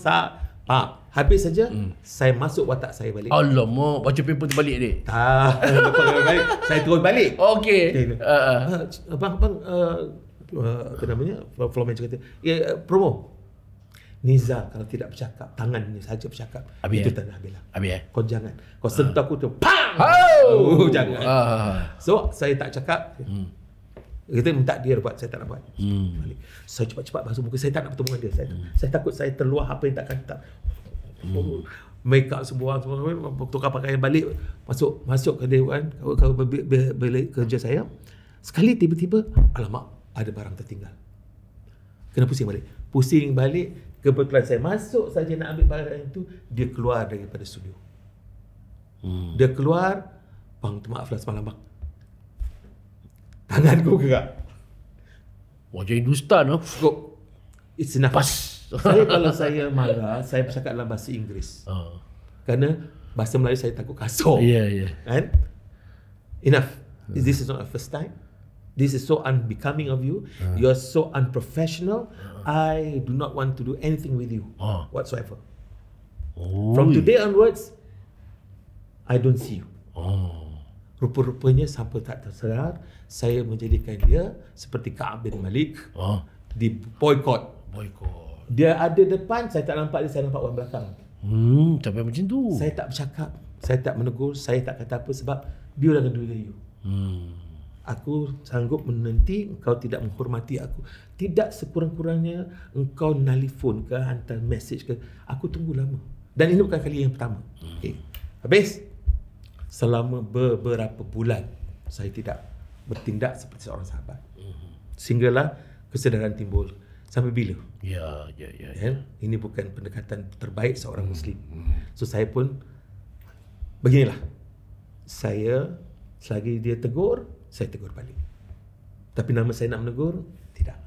Habis saja saya masuk watak saya balik. Alamak, baca paper terbalik dia. Balik. Saya terus balik. Okey. Abang apa namanya? Floor manager kata, promo. Nizar kalau tidak bercakap, tangannya saja bercakap. Itu tanda habis lah. Kau jangan. Kau sentuh aku tu, pang! Jangan. So, saya tak cakap. Kita minta dia buat, saya tak nak buat. Balik. Saya cepat-cepat basuh muka, saya tak nak bertemu dengan dia. Saya takut saya terluah apa yang tak kata. Make up semua tukar pakaian balik, masuk ke dewan, kalau balik kerja saya. Sekali tiba-tiba, alamak, ada barang tertinggal. Kena pusing balik. Pusing balik, kebetulan saya masuk saja nak ambil barang itu, dia keluar daripada studio. Dia keluar, bang, maaflah semalam bang. Tanganku gerak. Wajah Hindustan tu. It's enough. Pas. Saya kalau saya marah, saya bercakap dalam bahasa Inggeris. Kerana bahasa Melayu saya takut kasar. Kan? Enough. This is not the first time. This is so unbecoming of you. You are so unprofessional. I do not want to do anything with you whatsoever. From today onwards, I don't see you. Rupa-rupanya sampai tak tersedar, saya menjadikan dia seperti Ka'ab bin Malik di boycott. Dia ada depan, saya tak nampak dia, saya nampak orang belakang. Sampai macam tu. Saya tak bercakap, saya tak menegur, saya tak kata apa sebab dia akan do you. Aku sanggup menanti engkau tidak menghormati aku. Tidak sekurang-kurangnya engkau nelefon ke, hantar message ke. Aku tunggu lama. Dan ini bukan kali yang pertama. Habis. Selama beberapa bulan saya tidak bertindak seperti seorang sahabat. Sehinggalah kesedaran timbul. Sampai bila? Ya. Ini bukan pendekatan terbaik seorang Muslim. So saya pun beginilah. Saya selagi dia tegur, saya tegur balik. Tapi nama saya nak menegur, tidak.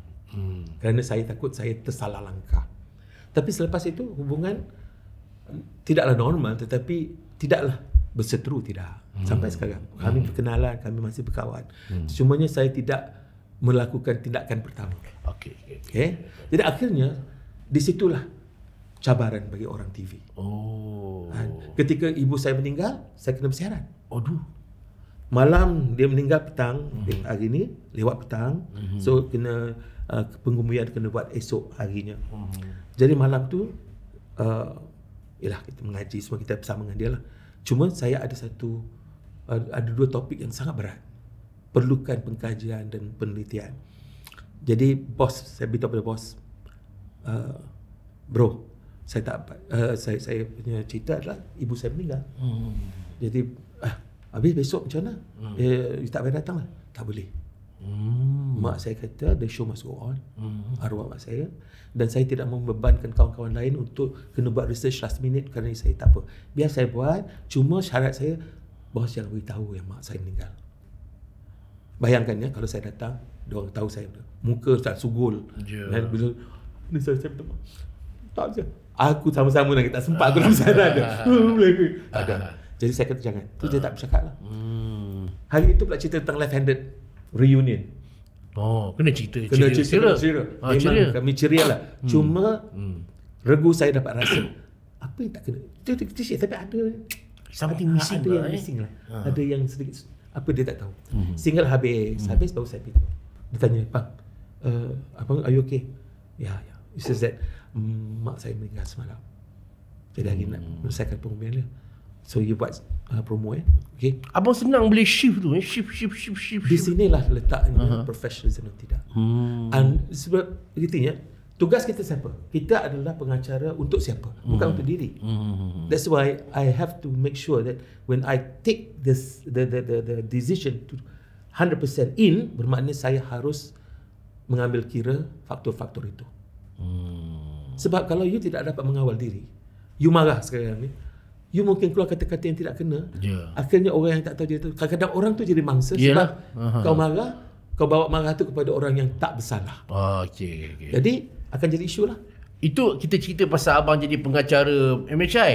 Kerana saya takut saya tersalah langkah. Tapi selepas itu hubungan tidaklah normal, tetapi tidaklah berseteru, tidak. Sampai sekarang kami berkenalan, kami masih berkawan. Cumanya saya tidak melakukan tindakan pertama. Okay? Jadi akhirnya disitulah cabaran bagi orang TV. Ketika ibu saya meninggal, saya kena bersiaran. Malam dia meninggal petang, hari ni lewat petang. So kena pengumuman kena buat esok harinya. Jadi malam tu yalah kita mengaji semua, kita bersama dengan dia lah. Cuma saya ada dua topik yang sangat berat. Perlukan pengkajian dan penelitian. Jadi saya beritahu pada bos, bro, saya tak saya punya cerita adalah ibu saya meninggal. Jadi habis besok macam mana? You tak boleh datang lah. Tak boleh. Mak saya kata the show must go on. Arwah mak saya. Dan saya tidak membebankan kawan-kawan lain untuk kena buat research last minute kerana saya tak apa. Biar saya buat, cuma syarat saya bos jangan beritahu yang mak saya meninggal. Bayangkan ya kalau saya datang, dia orang tahu saya muka tak sugul. Dan bila ni saya betul. Tak je. Aku sama-sama nak tak sempat aku nak bersadar ada. Ada. Jadi saya kata jangan. Tu dia tak bercakap lah. Hari itu pula cerita tentang left-handed reunion. Oh, kena cerita. Kena cerita ceria. Memang ceria. kami ceria lah. Cuma regu saya dapat rasa apa yang tak kena. Itu tapi ada Something missing ada lah, yang missing lah. Ha. Ada yang sedikit apa dia tak tahu. Single habis baru saya beritahu. Dia tanya, "Bang, abang are you okay?" Ya. He says that mak saya meninggal semalam. Jadi hari nak menyelesaikan pengumuman dia. So you buat promo okay. Abang senang boleh shift tu, shift. Di sinilah letaknya professionalism dan tidak. And sebab begitunya, tugas kita siapa? Kita adalah pengacara untuk siapa? Bukan untuk diri. That's why I have to make sure that when I take this the decision to 100% in, bermakna saya harus mengambil kira faktor-faktor itu. Sebab kalau you tidak dapat mengawal diri, you marah sekarang ni, you mungkin keluar kata-kata yang tidak kena. Akhirnya orang yang tak tahu dia tu, kadang-kadang orang tu jadi mangsa sebab kau marah, kau bawa marah tu kepada orang yang tak bersalah. Okay. Jadi akan jadi isu lah. Itu kita cerita pasal abang jadi pengacara MHI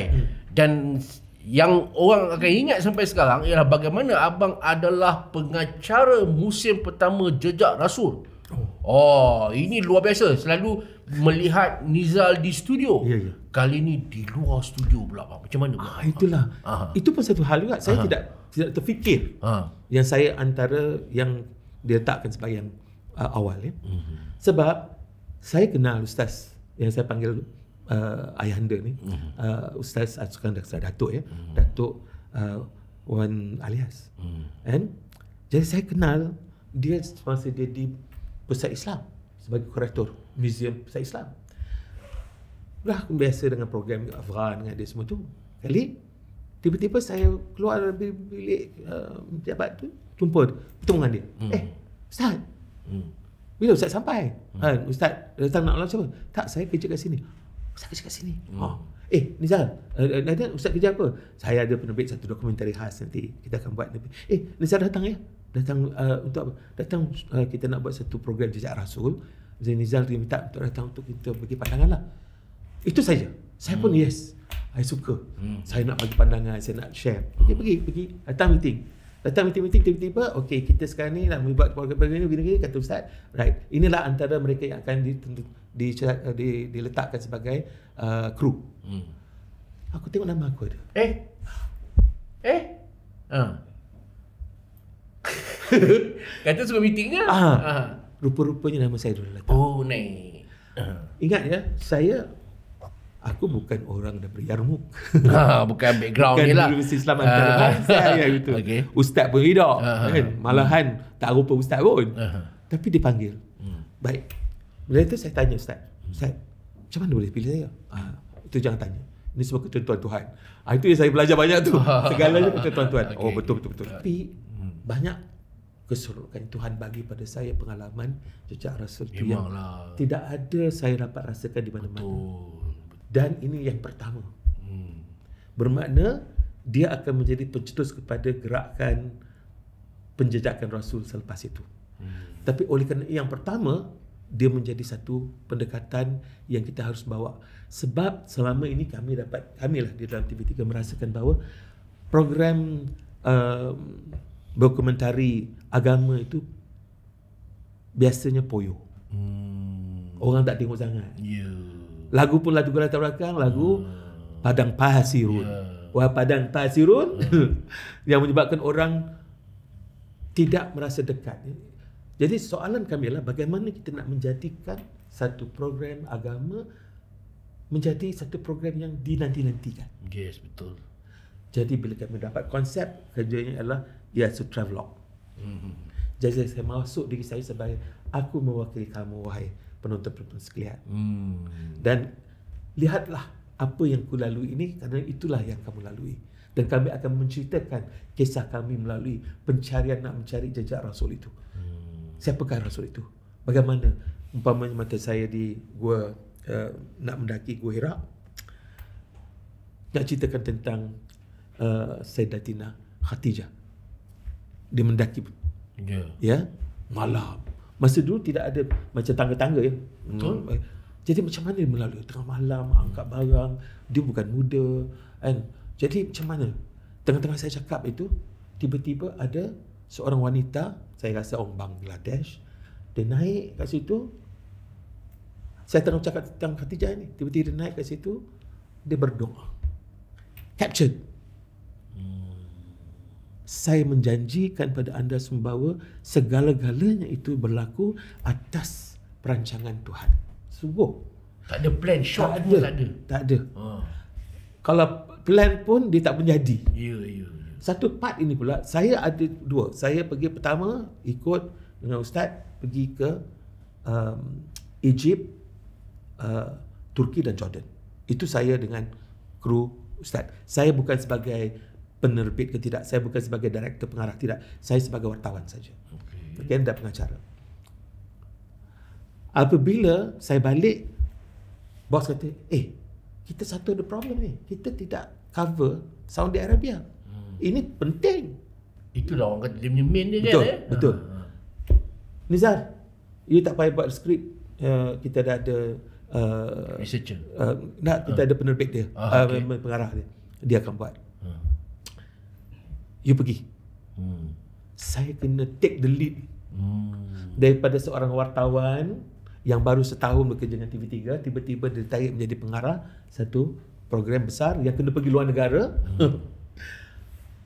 dan yang orang akan ingat sampai sekarang ialah bagaimana abang adalah pengacara musim pertama Jejak Rasul. Ini luar biasa. Selalu melihat Nizal di studio. Ya. Kali ni di luar studio pula bang. Macam mana bang? Itulah. Itu pun satu hal juga. Saya tidak terfikir yang saya antara yang diletakkan sebagai yang awal ya. Sebab saya kenal Ustaz yang saya panggil ayahanda ni, Ustaz sekarang Datuk ya, Datuk Wan Alias. And jadi saya kenal dia semasa dia di Pusat Islam sebagai kurator Museum Pusat Islam. Dah biasa dengan program Afghan dengan dia semua tu. Kali tiba-tiba saya keluar dari bilik pejabat tu, jumpa bertemu dengan dia. Ustaz, bila Ustaz sampai? Ustaz datang nak lawan siapa? Tak, saya kerja kat sini. Ustaz kerja kat sini. Nizal, Ustaz kerja apa? Saya ada penerbit satu dokumentari khas nanti kita akan buat. Nizal datang ya? Datang untuk apa? Datang kita nak buat satu program Jejak Rasul. Jadi Nizal minta untuk datang untuk kita bagi pandangan lah. Itu saja. Saya pun yes. Saya suka. Saya nak bagi pandangan, saya nak share. Pergi. Datang meeting tiba-tiba, okey, kita sekarang ni nak buat program ini begini, kata Ustaz. Right. Inilah antara mereka yang akan diletakkan sebagai kru. Aku tengok nama aku ada. Kata suka meetingnya. Rupa-rupanya nama saya dulu letak. Naik. Ingat ya, aku bukan orang daripada Yarmouk. Bukan background ni lah. Bukan Universiti Islam Antarabangsa gitu. Ustaz pun tidak. Kan? Malahan tak rupa ustaz pun. Tapi dipanggil. Baik. Bila itu saya tanya Ustaz, macam mana boleh pilih saya? Itu jangan tanya. Ini semua ketentuan Tuhan. Itu yang saya belajar banyak tu. Segalanya ketentuan Tuhan. Betul. Tapi banyak keseluruhan Tuhan bagi pada saya pengalaman Jejak Rasul itu yang tidak ada saya dapat rasakan di mana-mana. Dan ini yang pertama. Bermakna dia akan menjadi pencetus kepada gerakan penjejakan Rasul selepas itu. Tapi oleh kerana yang pertama, dia menjadi satu pendekatan yang kita harus bawa. Sebab selama ini kamilah di dalam TV3 merasakan bahawa program dokumentari agama itu biasanya poyo. Orang tak tengok sangat. Lagu pun lagu latar belakang, lagu Padang Pasirun. Wah, Padang Pasirun yang menyebabkan orang tidak merasa dekat. Jadi soalan kami adalah bagaimana kita nak menjadikan satu program agama menjadi satu program yang dinanti-nantikan. Yes, betul. Jadi bila kami dapat konsep, kerjanya adalah travelog. Jadi saya masuk diri saya sebagai aku mewakili kamu wahai penonton-penonton sekalian. Dan lihatlah apa yang ku lalui ini, kerana itulah yang kamu lalui. Dan kami akan menceritakan kisah kami melalui pencarian nak mencari jejak Rasul itu. Siapakah Rasul itu? Bagaimana umpamanya mata saya di gua nak mendaki Gua Hira, nak ceritakan tentang Sayyidatina Khadijah. Dia mendaki malam. Masa dulu tidak ada macam tangga-tangga ya. Jadi macam mana dia melalui tengah malam, angkat barang, dia bukan muda kan. Jadi macam mana? Tengah-tengah saya cakap itu, tiba-tiba ada seorang wanita, saya rasa orang Bangladesh, Dia naik kat situ. Saya tengah cakap tentang Khadijah ni. Tiba-tiba dia naik kat situ. Dia berdoa. Captured. Saya menjanjikan pada anda semua bahawa segala-galanya itu berlaku atas perancangan Tuhan. Sungguh. Tak ada plan shot Tak pun ada. tak ada. Tak ada. Kalau plan pun dia tak menjadi. Ya. Satu part ini pula, saya ada dua. Saya pergi pertama ikut dengan Ustaz pergi ke Egypt, Turki dan Jordan. Itu saya dengan kru Ustaz. Saya bukan sebagai penerbit ke tidak, saya bukan sebagai director pengarah, tidak. Saya sebagai wartawan saja. Okay, dan pengacara. Apabila saya balik, bos kata, kita satu ada problem ni. Kita tidak cover Saudi Arabia. Ini penting. Itulah orang kata dia punya main dia Betul, kan. betul. Nizar, you tak payah buat skrip. Kita dah ada Researcher. kita ada penerbit dia, Okay. pengarah dia. Dia akan buat. You pergi. Saya kena take the lead. Daripada seorang wartawan yang baru setahun bekerja dengan TV3, tiba-tiba dia ditarik menjadi pengarah satu program besar yang kena pergi luar negara.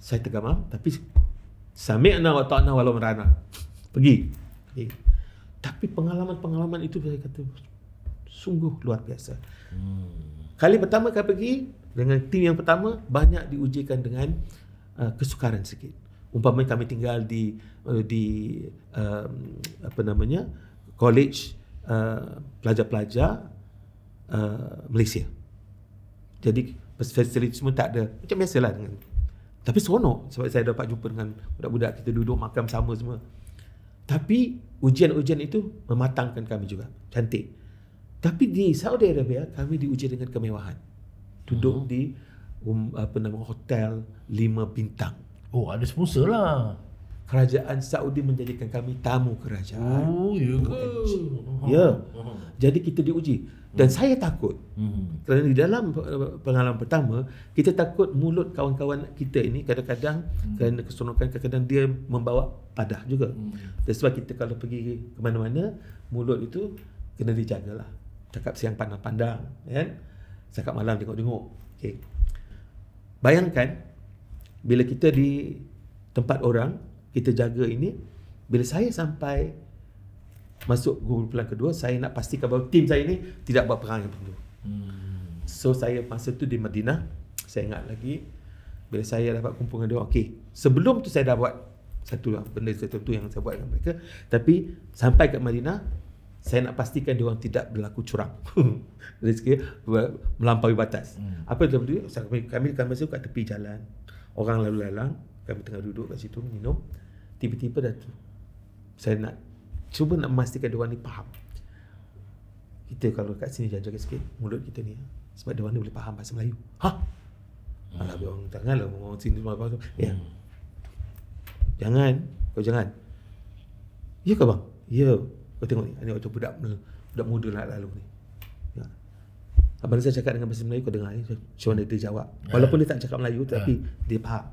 Saya tergamam, tapi sami'na wa ta'na walau merana. Pergi. Tapi pengalaman-pengalaman itu saya kata sungguh luar biasa. Kali pertama kali pergi dengan tim yang pertama, banyak diujikan dengan kesukaran sikit. Umpamanya kami tinggal di college pelajar-pelajar Malaysia. Jadi fasilitas semua tak ada. Macam biasalah dengan. Tapi seronok sebab saya dapat jumpa dengan budak-budak, kita duduk makan sama semua. Tapi ujian-ujian itu mematangkan kami juga. Cantik. Tapi di Saudi Arabia kami diuji dengan kemewahan. Duduk di hotel 5 bintang. Oh, ada sponsor lah. Kerajaan Saudi menjadikan kami tamu kerajaan. Oh, ya ke? Ya. Jadi kita diuji. Dan saya takut. Kerana di dalam pengalaman pertama, kita takut mulut kawan-kawan kita ini kadang-kadang kerana keseronokan, kadang-kadang dia membawa padah juga. Dan sebab kita kalau pergi ke mana-mana, mulut itu kena dijagalah. Cakap siang pandang-pandang, kan? Cakap malam tengok-tengok. Okay. Bayangkan bila kita di tempat orang, kita jaga ini, bila saya sampai masuk kumpulan kedua, saya nak pastikan bahawa tim saya ni tidak buat perang yang perlu. So saya masa tu di Madinah, saya ingat lagi bila saya dapat kumpul dengan dia, sebelum tu saya dah buat satu benda tertentu yang saya buat dengan mereka, tapi sampai kat Madinah saya nak pastikan dia orang tidak berlaku curang. Dari segi melampaui batas. Apa yang terjadi? Kami masa kat tepi jalan, orang lalu lalang, kami tengah duduk kat situ minum, tiba-tiba dah tu saya nak cuba nak memastikan dia orang ni faham. Kita kalau kat sini jaga sikit mulut kita ni, sebab dia orang ni boleh faham bahasa Melayu. Alah, dia orang janganlah orang sini apa-apa. Ya. Kau jangan. Ya ke bang? Ya. Kau tengok ni, ada macam budak muda lalu ni. Ya. Abang saya cakap dengan bahasa Melayu, kau dengar ni, macam mana dia jawab. Walaupun dia tak cakap Melayu, tapi dia faham.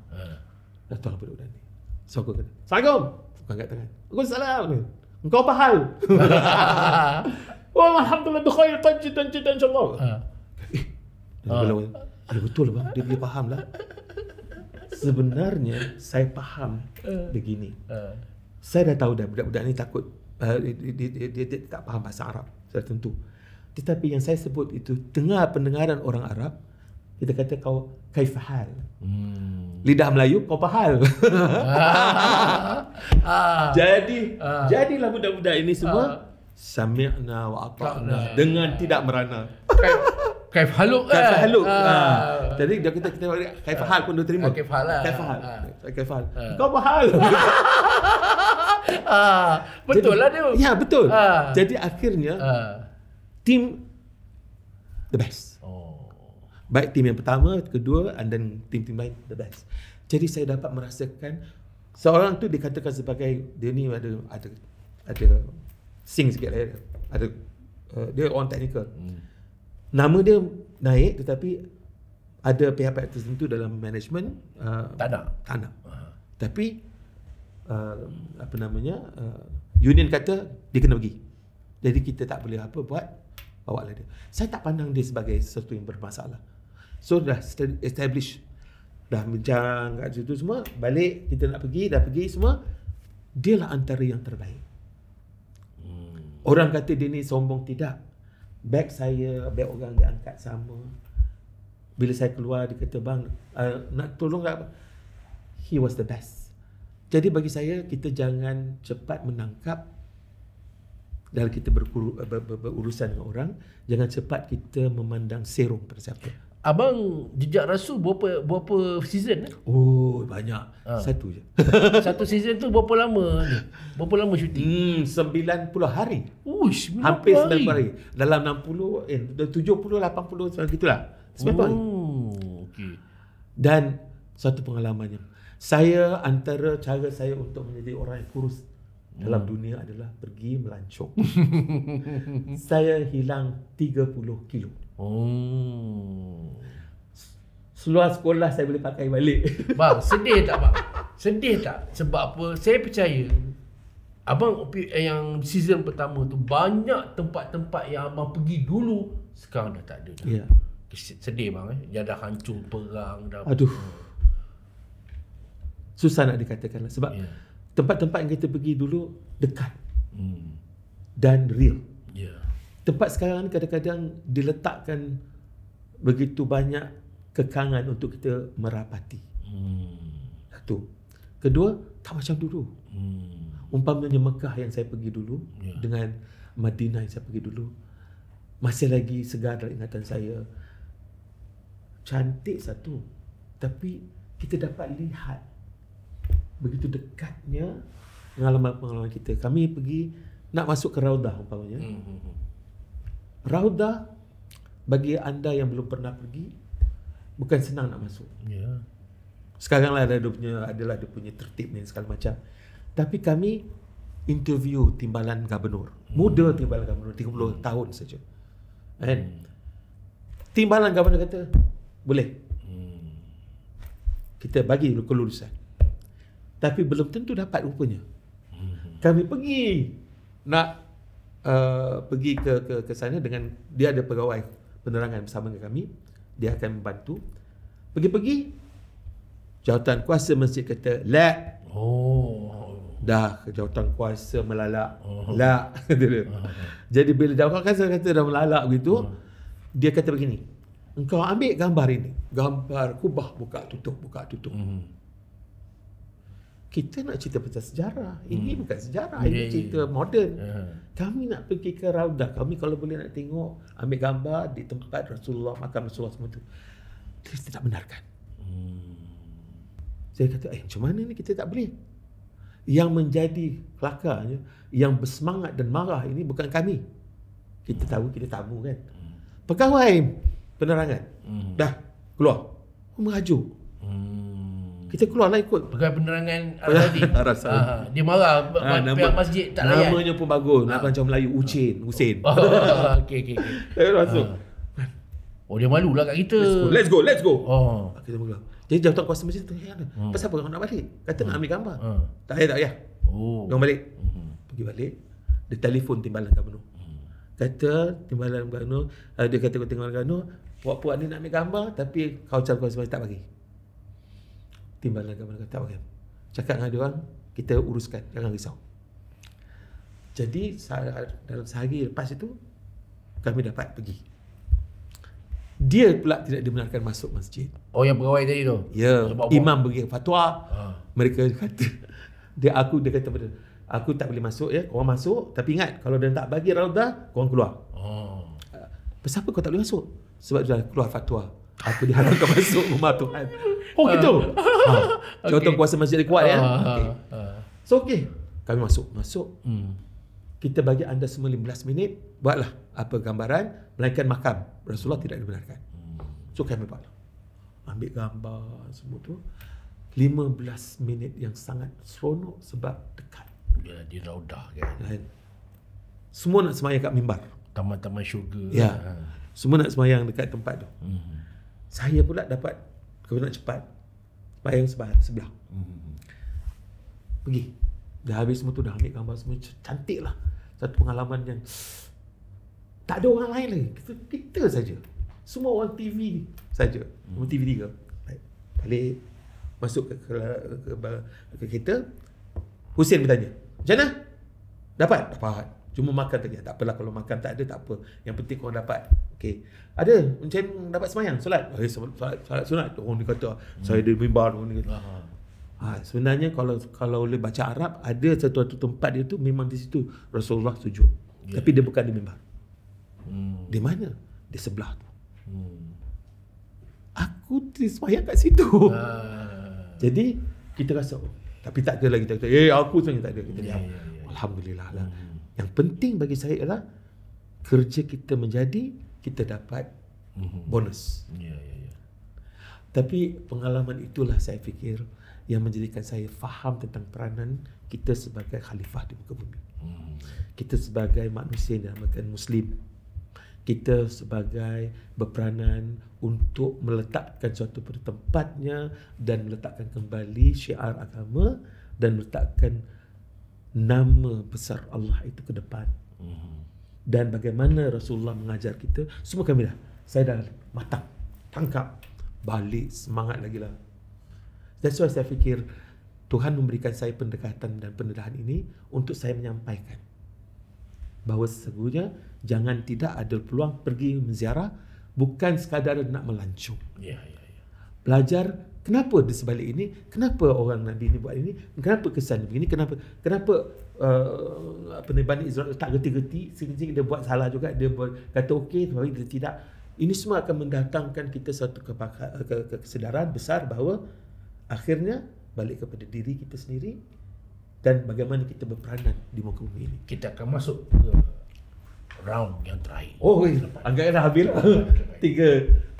Dah tahu budak-budak ni. So aku kata, Assalamualaikum. Aku angkat tangan. Waalaikumsalam. Engkau apa hal? Oh, alhamdulillah bikhair, tajid insya-Allah. Betul lah bang, dia faham lah. Sebenarnya saya faham begini. Saya dah tahu dah budak-budak ni takut dia tak faham bahasa Arab secara tentu. Tetapi yang saya sebut itu dengar pendengaran orang Arab, kita kata kau kaifahal. Lidah Melayu kau fahal. Jadilah budak-budak ini semua sami'na wa ata'na dengan tidak merana. Kaifhaluk. Jadi dia kita kaifahal pun dia terima. Kaifahal. Kaifahal. Kau fahal. Betul lah dia. Ya, betul. Jadi akhirnya tim the best. Baik tim yang pertama, kedua, dan tim-tim lain the best. Jadi saya dapat merasakan seorang tu dikatakan sebagai dia ni ada sing sikit lah, ada dia orang teknikal. Nama dia naik, tetapi ada pihak-pihak tertentu dalam management tak nak. Tapi Union kata dia kena pergi. Jadi kita tak boleh apa buat, bawa lah dia. Saya tak pandang dia sebagai sesuatu yang bermasalah. So dah establish, dah bincang kat situ semua, balik kita nak pergi, dah pergi semua, dia lah antara yang terbaik. Orang kata dia ni sombong, tidak. Beg saya, beg orang dia angkat sama. Bila saya keluar dia kata, bang nak tolong tak? He was the best. Jadi bagi saya, kita jangan cepat menangkap dalam kita berurusan dengan orang. Jangan cepat kita memandang serong pada siapa. Abang Jejak Rasul berapa season? Oh, banyak. Satu je. Satu season tu berapa lama ni? Berapa lama syuting? 90 hari. Uish, 90 Hampir 90 hari. hari. Dalam 60, 70, 80, macam gitulah. 90 hari. Okey. Dan satu pengalaman yang saya, antara cara saya untuk menjadi orang yang kurus dalam dunia adalah pergi melancong. Saya hilang 30 kilo. Seluar sekolah saya boleh pakai balik. Bang, sedih tak bang? Sedih tak? Sebab apa? Saya percaya abang yang season pertama tu banyak tempat-tempat yang abang pergi dulu sekarang dah tak ada dah. Ya. Sedih bang Dia dah hancur perang dah. Aduh. Susah nak dikatakan lah. Sebab tempat-tempat yang kita pergi dulu dekat dan real. Tempat sekarang ni kadang-kadang diletakkan begitu banyak kekangan untuk kita merapati. Satu. Kedua, tak macam dulu. Umpamanya Mekah yang saya pergi dulu dengan Madinah yang saya pergi dulu, masih lagi segar dalam ingatan saya. Cantik satu, tapi kita dapat lihat begitu dekatnya pengalaman-pengalaman kita. Kami pergi nak masuk ke Raudah umpamanya. Raudah bagi anda yang belum pernah pergi bukan senang nak masuk. Sekarang lah adalah dia punya tertib ni segala macam. Tapi kami interview timbalan gubernur. Muda timbalan gubernur, 30 tahun saja. Kan? Timbalan gubernur kata, boleh. Kita bagi kelulusan. Tapi belum tentu dapat rupanya. Kami pergi nak pergi ke sana dengan dia, ada pegawai penerangan bersama dengan kami. Dia akan membantu. Pergi-pergi, jawatan kuasa masjid kata, la. Dah jawatan kuasa melalak. La. Jadi bila jawatan kuasa kata dah melalak begitu, dia kata begini, engkau ambil gambar ini, gambar kubah buka tutup. Kita nak cerita pasal sejarah. Ini bukan sejarah, ini cerita moden. Kami nak pergi ke Raudah. Kami kalau boleh nak tengok, ambil gambar di tempat Rasulullah, makam Rasulullah semua tu. Dia tak benarkan. Saya kata, macam mana ni kita tak boleh? Yang menjadi kelakarnya, yang bersemangat dan marah ini bukan kami. Kita tahu, kita tamu kan. Pegawai penerangan. Dah, keluar. Merajuk. Kita keluarlah ikut. Pegawai penerangan tadi. Dia marah pihak masjid tak layan. Namanya pun bagus. Nak macam Melayu, Husin. Okey. Saya masuk. Dia malu lah kat kita. Let's go. Kita keluar. Jadi jawatan kuasa masjid tu, pasal apa orang nak balik? Kata nak ambil gambar. Tak payah. Orang balik. Pergi balik. Dia telefon timbalan gubernur. Kata timbalan gubernur, dia kata timbalan gubernur, puak-puak ni nak ambil gambar tapi jawatan kuasa masjid tak bagi. Timbalan gubernur kata, okey, cakap dengan dia orang, kita uruskan, jangan risau. Jadi dalam sehari lepas itu kami dapat pergi. Dia pula tidak dibenarkan masuk masjid. Yang pegawai tadi tu. Ya, imam bagi fatwa. Mereka kata dia kata pada aku tak boleh masuk ya. Korang masuk, tapi ingat kalau dia tak bagi Raudah, korang keluar. Pasal apa kau tak boleh masuk? Sebab dia dah keluar fatwa. Aku diharamkan masuk rumah Tuhan. Gitu. Jawatan kuasa masjid dia kuat ya. So kami masuk. Kita bagi anda semua 15 minit, buatlah apa gambaran, melainkan makam Rasulullah tidak dibenarkan. So kami buatlah. Ambil gambar semua tu. 15 minit yang sangat seronok sebab dekat. Ya, di Raudah kan. Semua nak sembahyang kat mimbar. Taman-taman syurga. Ya. Semua nak sembahyang dekat tempat tu. Saya pula dapat kebenaran cepat. Sembahyang sebelah. Pergi. Dah habis semua tu, dah ambil gambar semua, cantik lah. Satu pengalaman yang tak ada orang lain lagi, kita saja. Semua orang TV saja. Orang TV 3. Baik. Balik masuk ke kereta. Hussein bertanya, "Macam mana? Dapat?" "Dapat. Cuma makan tak ada." "Tak apalah, kalau makan tak ada tak apa. Yang penting korang dapat." "Okey. Ada macam dapat sembahyang, solat?" Solat sunat." Orang ni kata, "Saya di mimbar." Orang ni kata. Sebenarnya kalau boleh baca Arab, ada satu tempat dia tu memang di situ Rasulullah sujud. Tapi dia bukan di mimbar. Di mana? Di sebelah tu. Aku sembahyang kat situ. Jadi kita rasa, tapi tak ada lagi. Kita kata, aku sebenarnya tak ada. Kita diam. Alhamdulillah lah. Yang penting bagi saya ialah kerja kita menjadi, kita dapat bonus. Tapi pengalaman itulah saya fikir yang menjadikan saya faham tentang peranan kita sebagai khalifah di muka bumi. Kita sebagai manusia yang dinamakan Muslim. Kita sebagai berperanan untuk meletakkan suatu pada tempatnya dan meletakkan kembali syiar agama dan meletakkan nama besar Allah itu ke depan. Dan bagaimana Rasulullah mengajar kita, semua kami dah, saya dah matang, tangkap, balik semangat lagi lah. That's why saya fikir Tuhan memberikan saya pendekatan dan pendedahan ini untuk saya menyampaikan bahawa sesungguhnya jangan tidak ada peluang pergi menziarah bukan sekadar nak melancong. Belajar kenapa di sebalik ini, kenapa orang Nabi ini buat ini, kenapa kesan begini, kenapa Bani Israel tak gerti-gerti, sedikit dia buat salah juga, dia kata okey tapi dia tidak. Ini semua akan mendatangkan kita satu kesedaran besar bahawa akhirnya balik kepada diri kita sendiri dan bagaimana kita berperanan di muka bumi ini. Kita akan masuk ke round yang terakhir. Agaknya dah habis lah. 3.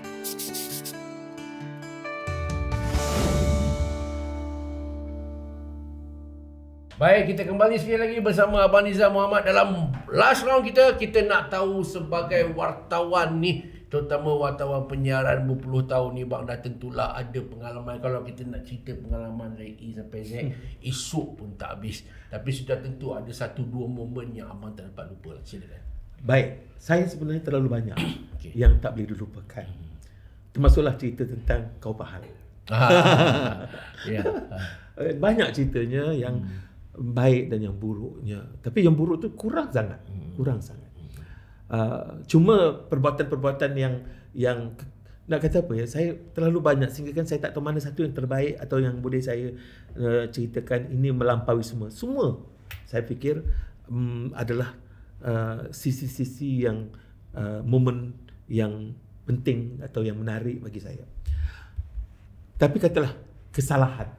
Baik, kita kembali sekali lagi bersama Abang Nizam Muhammad dalam last round kita. Kita nak tahu sebagai wartawan ni, terutama wartawan penyiaran berpuluh tahun ni bang, dah tentulah ada pengalaman. Kalau kita nak cerita pengalaman dari E sampai Z, esok pun tak habis. Tapi sudah tentu ada 1-2 momen yang abang tak dapat lupa lah. Silakan. Baik, saya sebenarnya terlalu banyak yang tak boleh dilupakan. Termasuklah cerita tentang Kau Pahal. Banyak ceritanya yang baik dan yang buruknya. Tapi yang buruk tu kurang sangat. Cuma perbuatan-perbuatan yang nak kata apa ya, saya terlalu banyak sehingga kan saya tak tahu mana satu yang terbaik atau yang boleh saya ceritakan ini melampaui semua. Semua saya fikir adalah sisi-sisi yang momen yang penting atau yang menarik bagi saya. Tapi katalah kesalahan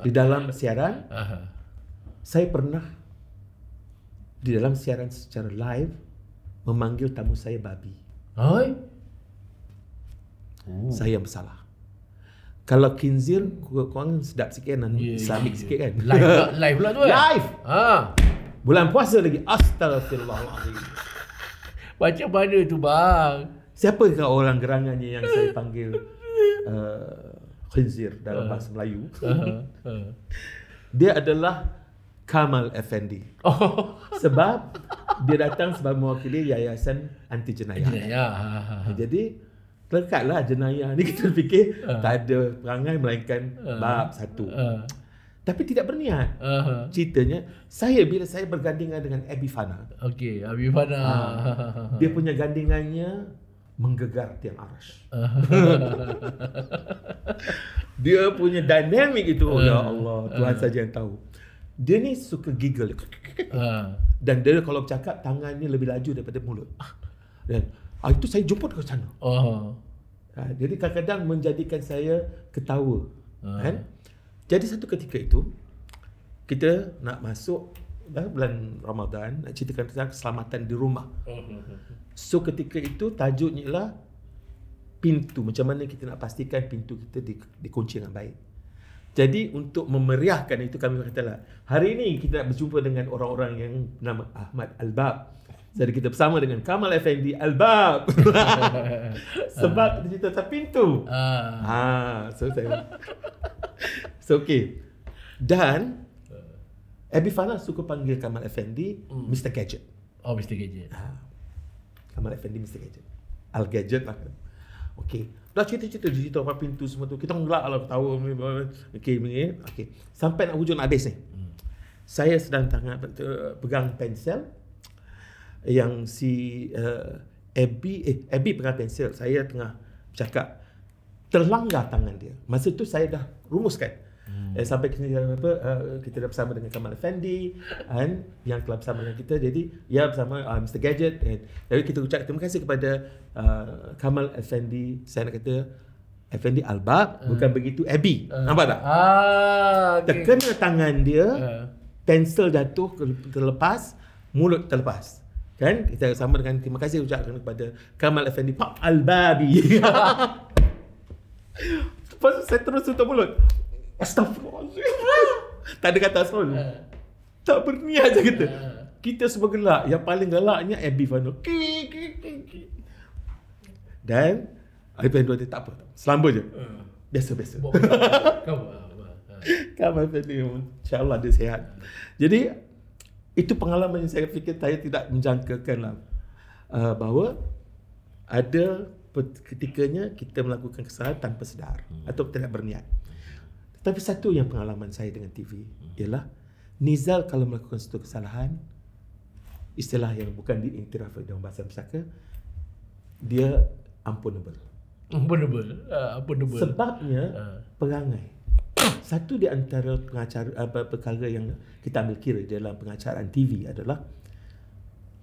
di dalam siaran, saya pernah di dalam siaran secara live memanggil tamu saya babi. Saya yang bersalah. Kalau khinzir, korang sedap sikit kan, Islamik sikit kan. Live pula tu kan? Live! Bulan puasa lagi. Astagfirullahaladzim. Macam mana tu bang? Siapakah orang gerangannya yang saya panggil khinzir dalam bahasa Melayu? Dia adalah Kamal Effendi. Sebab dia datang sebagai mewakili Yayasan Anti Jenayah. Jadi lekatlah jenayah ni, kita fikir tak ada perangai melainkan bab 1. Tapi tidak berniat. Ceritanya bila saya bergandingan dengan Abi Fana. Abi Fana. Dia punya gandingannya menggegar tiang arash. Dia punya dinamik itu, ya Allah, Tuhan saja yang tahu. Dia ni suka giggle. Dan dia kalau bercakap tangannya lebih laju daripada mulut. Dan itu saya jemput ke sana. Jadi kadang-kadang menjadikan saya ketawa. Kan? Jadi satu ketika itu kita nak masuk bulan Ramadan, nak ceritakan tentang keselamatan di rumah. So ketika itu tajuknya ialah pintu. Macam mana kita nak pastikan pintu kita dikunci dengan baik. Jadi untuk memeriahkan itu, kami katalah, hari ini kita nak berjumpa dengan orang-orang yang nama Ahmad Al-Bab. Jadi kita bersama dengan Kamal Effendi Al-Bab. Sebab kita cerita tentang pintu. So okey. Dan Abby Fana suka panggil Kamal Effendi Mr. Gadget. Oh, Mr. Gadget. Kamal Effendi Mr. Gadget. Al-Gadget lah. Okey. Dah cerita-cerita apa pintu semua tu. Kita ngelak lah tahu. Okey. Sampai nak hujung habis ni. Saya sedang pegang pensel yang si Abby pegang pensel. Saya tengah cakap terlanggar tangan dia. Masa tu saya dah rumuskan. Sampai kita dah bersama dengan Kamal Effendi yang telah bersama dengan kita. Jadi bersama Mr. Gadget. Jadi kita ucap terima kasih kepada Kamal Effendi. Saya nak kata Effendi Albab, bukan begitu Abby. Nampak tak? Okay. Terkena tangan dia, pensel jatuh terlepas, mulut terlepas. Kan? Kita sama dengan terima kasih ucapkan kepada Kamal Effendi Pak Albabi. Lepas tu saya terus tutup mulut. Astaghfirullahaladzim. Tak ada kata asal. Tak berniat je kita. Kita semua gelak. Yang paling gelaknya Abby Fano. Dan Abby Fano dia tak apa. Selamba je. Biasa-biasa. Kamu InsyaAllah dia sihat. Jadi itu pengalaman yang saya fikir saya tidak menjangkakan lah. Bahawa ada ketikanya kita melakukan kesalahan tanpa sedar atau tidak berniat. Tapi satu yang pengalaman saya dengan TV ialah Nizal kalau melakukan satu kesalahan, istilah yang bukan diiktiraf dalam bahasa pusaka, dia ampunable. Sebabnya perangai. Satu di antara perkara yang kita ambil kira dalam pengacaraan TV adalah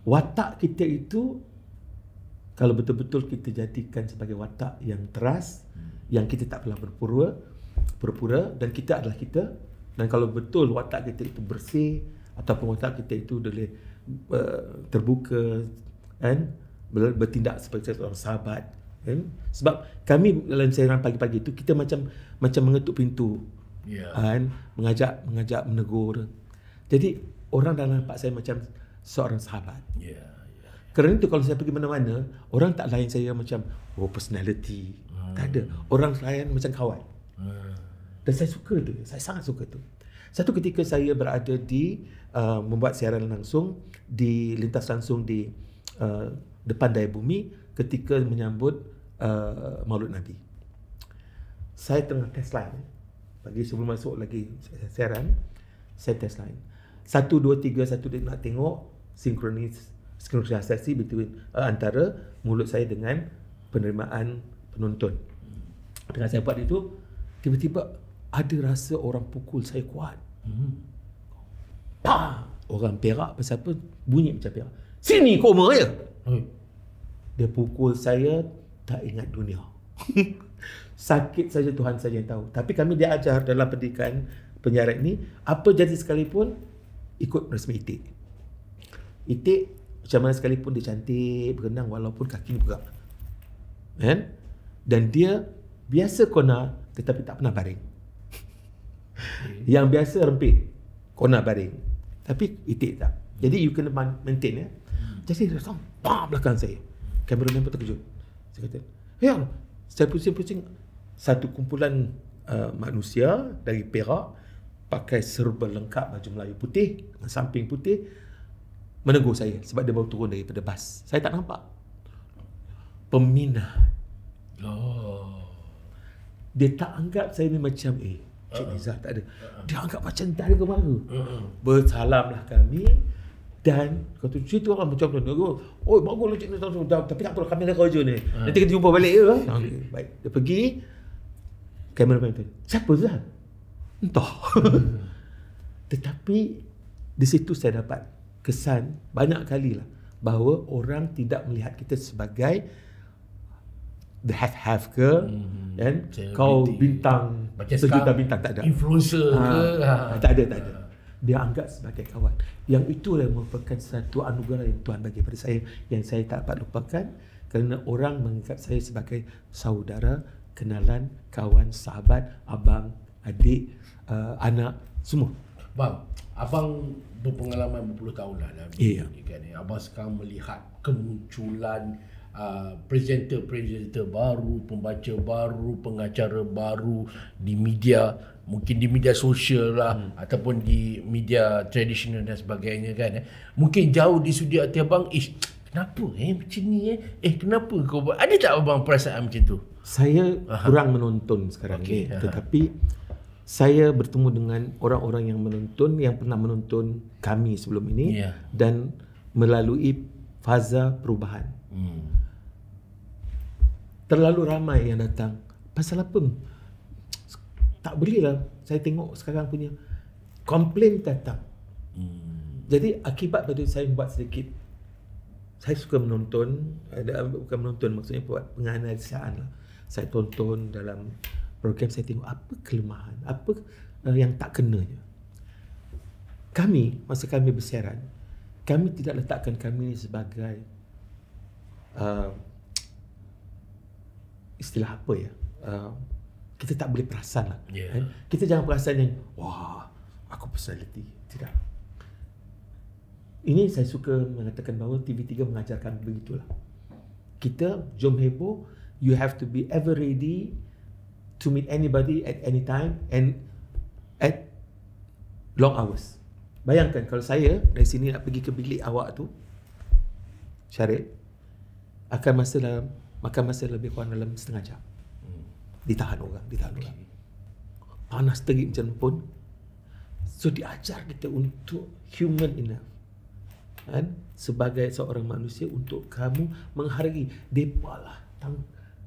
watak kita itu kalau betul-betul kita jadikan sebagai watak yang teras, yang kita tak pernah berpura-pura dan kita adalah kita. Dan kalau betul watak kita itu bersih ataupun watak kita itu terbuka dan bertindak seperti seorang sahabat. Sebab kami dalam siaran pagi-pagi itu kita macam mengetuk pintu. Mengajak menegur. Jadi orang dah nampak saya macam seorang sahabat. Kerana itu kalau saya pergi mana-mana, orang tak layan saya macam personality. Tak ada. Orang layan macam kawan. Dan saya suka tu. Saya sangat suka tu. Satu ketika saya berada di membuat siaran langsung di lintas langsung di depan Daya Bumi ketika menyambut Maulud Nabi. Saya tengah test line. Pagi sebelum masuk lagi siaran, saya test line. 1, 2, 3, 1 dia nak tengok sinkronisasi between antara mulut saya dengan penerimaan penonton. Dengan saya buat itu, tiba-tiba ada rasa orang pukul saya kuat. Orang Perak pasal apa? Bunyi macam Perak. Sini koma ya. Dia pukul saya tak ingat dunia. Sakit saja Tuhan saja yang tahu. Tapi kami diajar dalam pendidikan penyiaran ini, apa jadi sekalipun ikut rasmi itik. Itik macam mana sekalipun dia cantik, berenang walaupun kaki bergerak. Dan dia biasa kona tetapi tak pernah baring. Yang biasa rempit, kona baring. Tapi itik tak. Jadi you kena maintain ya. Jadi dia belakang saya. Kameraman pun terkejut. Saya kata, saya pusing-pusing. Satu kumpulan manusia dari Perak pakai serba lengkap baju Melayu putih, samping putih, menegur saya sebab dia baru turun daripada bas. Saya tak nampak. Peminat. Dia tak anggap saya ni macam Cik Nizal, tak ada. Dia anggap macam tak ada kemara. Bersalamlah kami. Dan kata cerita orang macam tu. Baguslah Cik Nizal. Tapi tak apa, kami dah kerja ni. Nanti kita jumpa balik ya. Baik. Dia pergi. Kameraman tu, siapa Zal? Entah. Tetapi di situ saya dapat kesan banyak kali lah bahawa orang tidak melihat kita sebagai the have ke dan kau bintang sejuta bintang, tak ada. Influencer ke? Tak ada. Dia anggap sebagai kawan. Yang itulah merupakan satu anugerah yang Tuhan bagi pada saya yang saya tak dapat lupakan kerana orang menganggap saya sebagai saudara, kenalan, kawan, sahabat, abang, adik, anak, semua. Bang, abang berpengalaman berpuluh tahun lah dalam ni kan. Abang sekarang melihat kemunculan presenter baru, pembaca baru, pengacara baru di media mungkin di media sosial lah ataupun di media tradisional dan sebagainya kan. Mungkin jauh di sudi hati abang, kenapa macam ni kenapa kau buat? Ada tak abang perasaan macam tu? Saya kurang menonton sekarang ni, tetapi saya bertemu dengan orang-orang yang menonton, yang pernah menonton kami sebelum ini dan melalui fasa perubahan. Terlalu ramai yang datang. Pasal apa? Tak boleh lah. Saya tengok sekarang punya komplain datang. Jadi akibat pada saya buat sedikit, saya suka menonton, bukan menonton, maksudnya buat penganalisaan lah. Saya tonton dalam program, saya tengok apa kelemahan, apa yang tak kenanya. Kami, masa kami bersiaran, kami tidak letakkan kami sebagai istilah apa ya, kita tak boleh perasan lah. Kan? Kita jangan perasan yang wah, aku personality. Tidak. Ini saya suka mengatakan bahawa TV3 mengajarkan begitulah. Kita jom heboh, you have to be ever ready to meet anybody at any time and at long hours. Bayangkan kalau saya dari sini nak pergi ke bilik awak tu, Syaril, makan masa lebih kurang dalam setengah jam. Ditahan orang. Panas terik macam pun. So diajar kita untuk human enough, kan? Sebagai seorang manusia, untuk kamu menghargai depa lah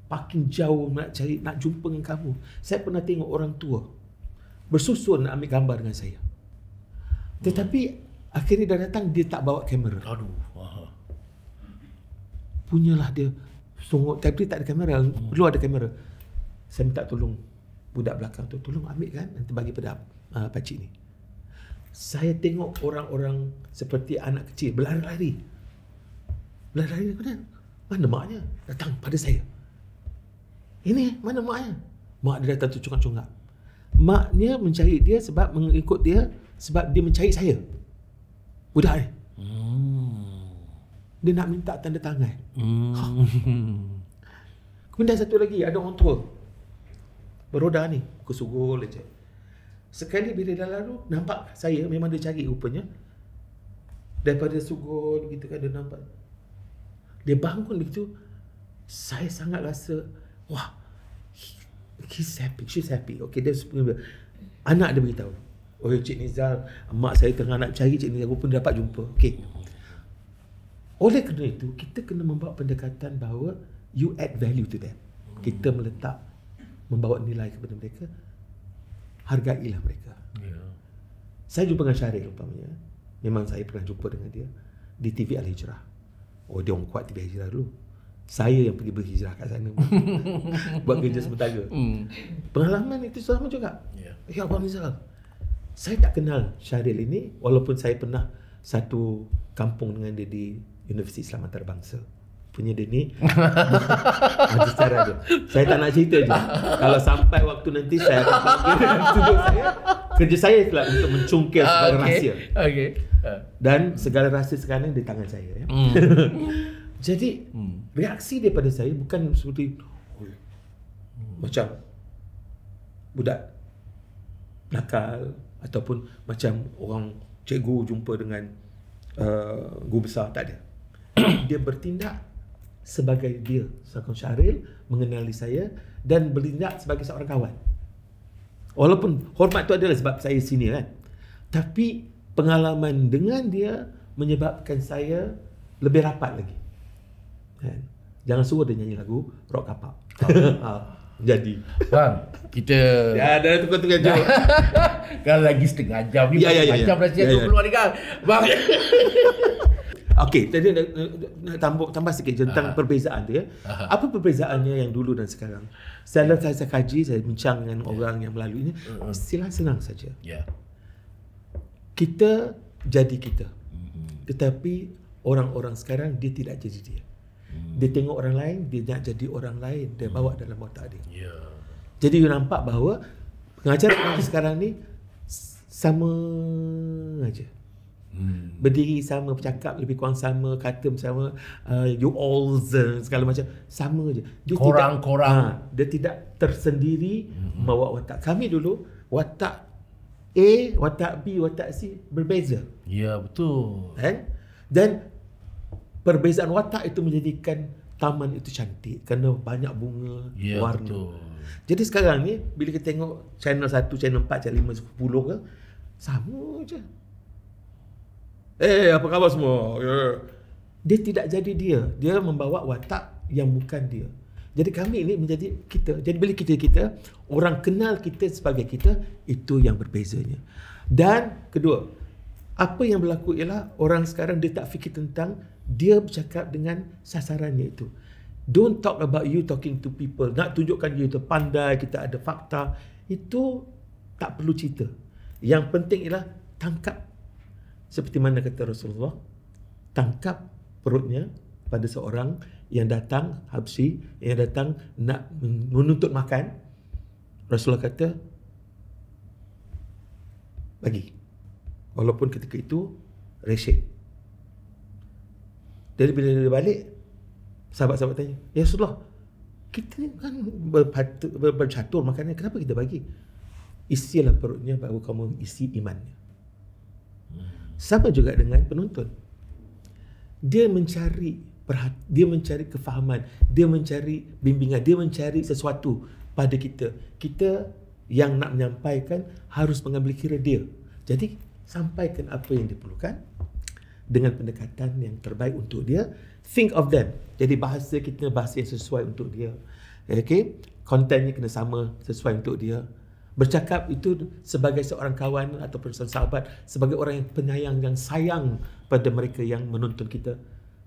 parking jauh nak jumpa dengan kamu. Saya pernah tengok orang tua bersusun nak ambil gambar dengan saya, tetapi akhirnya dah datang, dia tak bawa kamera. Punyalah dia sungguh, tapi tak ada kamera, perlu ada kamera. Saya minta tolong budak belakang tu, tolong ambil kan, nanti bagi pada pakcik ni. Saya tengok orang-orang seperti anak kecil berlari-lari. Mana maknya? Datang pada saya. Ini mana maknya? Mak dia datang tu cungak-cungak. Maknya mencari dia sebab mengikut dia, sebab dia mencari saya. Budak ni. Dia nak minta tanda tangan. Kemudian satu lagi, ada orang tua beroda ni, kesugul je. Sekali bila dah lalu, nampak saya, memang dia cari rupanya. Daripada sugul gitu kan, dia nampak. Dia bangun begitu, saya sangat rasa, wah, he's happy, she's happy. Okay, dia anak dia beritahu, oh Cik Nizal, mak saya tengah nak cari Cik Nizal, pun dapat jumpa. Okay. Oleh kerana itu, kita kena membawa pendekatan bahawa you add value to them. Kita membawa nilai kepada mereka, hargailah mereka. Saya jumpa dengan Syaril umpamanya. Memang saya pernah jumpa dengan dia di TV Al-Hijrah. Oh, dia orang kuat TV Al-Hijrah dulu. Saya yang pergi berhijrah kat sana buat kerja sementara. Pengalaman itu sama juga. Ya Abang Nizal, saya tak kenal Syaril ini, walaupun saya pernah satu kampung dengan dia di Universiti Islam Antarabangsa. Punya dia ni ada cara dia. Saya tak nak cerita je. Kalau sampai waktu nanti saya akan tuduh saya, kerja saya itulah untuk mencungkil segala rahsia. Dan segala rahsia sekarang di tangan saya ya. Jadi reaksi daripada saya bukan seperti macam budak nakal ataupun macam orang cikgu jumpa dengan guru besar, tak ada. Dia bertindak sebagai dia, seorang Syaril, mengenali saya dan bertindak sebagai seorang kawan. Walaupun hormat tu adalah sebab saya sini kan, tapi pengalaman dengan dia menyebabkan saya lebih rapat lagi. Kan? Jangan suruh dia nyanyi lagu rock kapak. Jadi bang, kita dah tukar-tukar jauh. Kan lagi setengah jam ni, macam rahsia tu keluar ni kan bang. Okey, tadi nak tambah sikit tentang perbezaan tu ya. Apa perbezaannya yang dulu dan sekarang? Saya kaji, saya bincang dengan orang yang melalui ini. Senang saja. Kita jadi kita. Tetapi orang-orang sekarang dia tidak jadi dia. Dia tengok orang lain, dia nak jadi orang lain, dia bawa dalam otak dia. Jadi you nampak bahawa pengajaran sekarang ni sama aja. Berdiri sama, bercakap lebih kurang sama, kata sama, you all segala macam sama je. Dia korang. Dia tidak tersendiri membawa watak. Kami dulu watak A, watak B, watak C berbeza. Ya, betul. Kan? Dan perbezaan watak itu menjadikan taman itu cantik kerana banyak bunga, Ya, warna. betul. Jadi sekarang ni bila kita tengok channel 1, channel 4, channel 5, 10 ke, sama je. Apa khabar semua? Dia tidak jadi dia. Dia membawa watak yang bukan dia. Jadi kami ini menjadi kita. Jadi bila kita orang kenal kita sebagai kita, itu yang berbezanya. Dan kedua, apa yang berlaku ialah orang sekarang dia tak fikir tentang dia bercakap dengan sasarannya itu. Don't talk about you talking to people. Nak tunjukkan you itu pandai, kita ada fakta. Itu tak perlu cerita. Yang penting ialah tangkap. Seperti mana kata Rasulullah, tangkap perutnya pada seorang yang datang Habsyi, yang datang nak menuntut makan. Rasulullah kata, bagi. Walaupun ketika itu resyek. Jadi bila dia balik, sahabat-sahabat tanya, ya Rasulullah, kita ni kan bercatur makannya, kenapa kita bagi? Isilah perutnya baru kamu isi imannya. Sama juga dengan penonton. Dia mencari dia mencari kefahaman, dia mencari bimbingan, dia mencari sesuatu pada kita. Kita yang nak menyampaikan harus mengambil kira dia. Jadi sampaikan apa yang diperlukan dengan pendekatan yang terbaik untuk dia. Think of them. Jadi bahasa kita bahasa yang sesuai untuk dia. Okay? Kontennya kena sama sesuai untuk dia. Bercakap itu sebagai seorang kawan ataupun seorang sahabat, sebagai orang yang penyayang, yang sayang pada mereka yang menonton kita,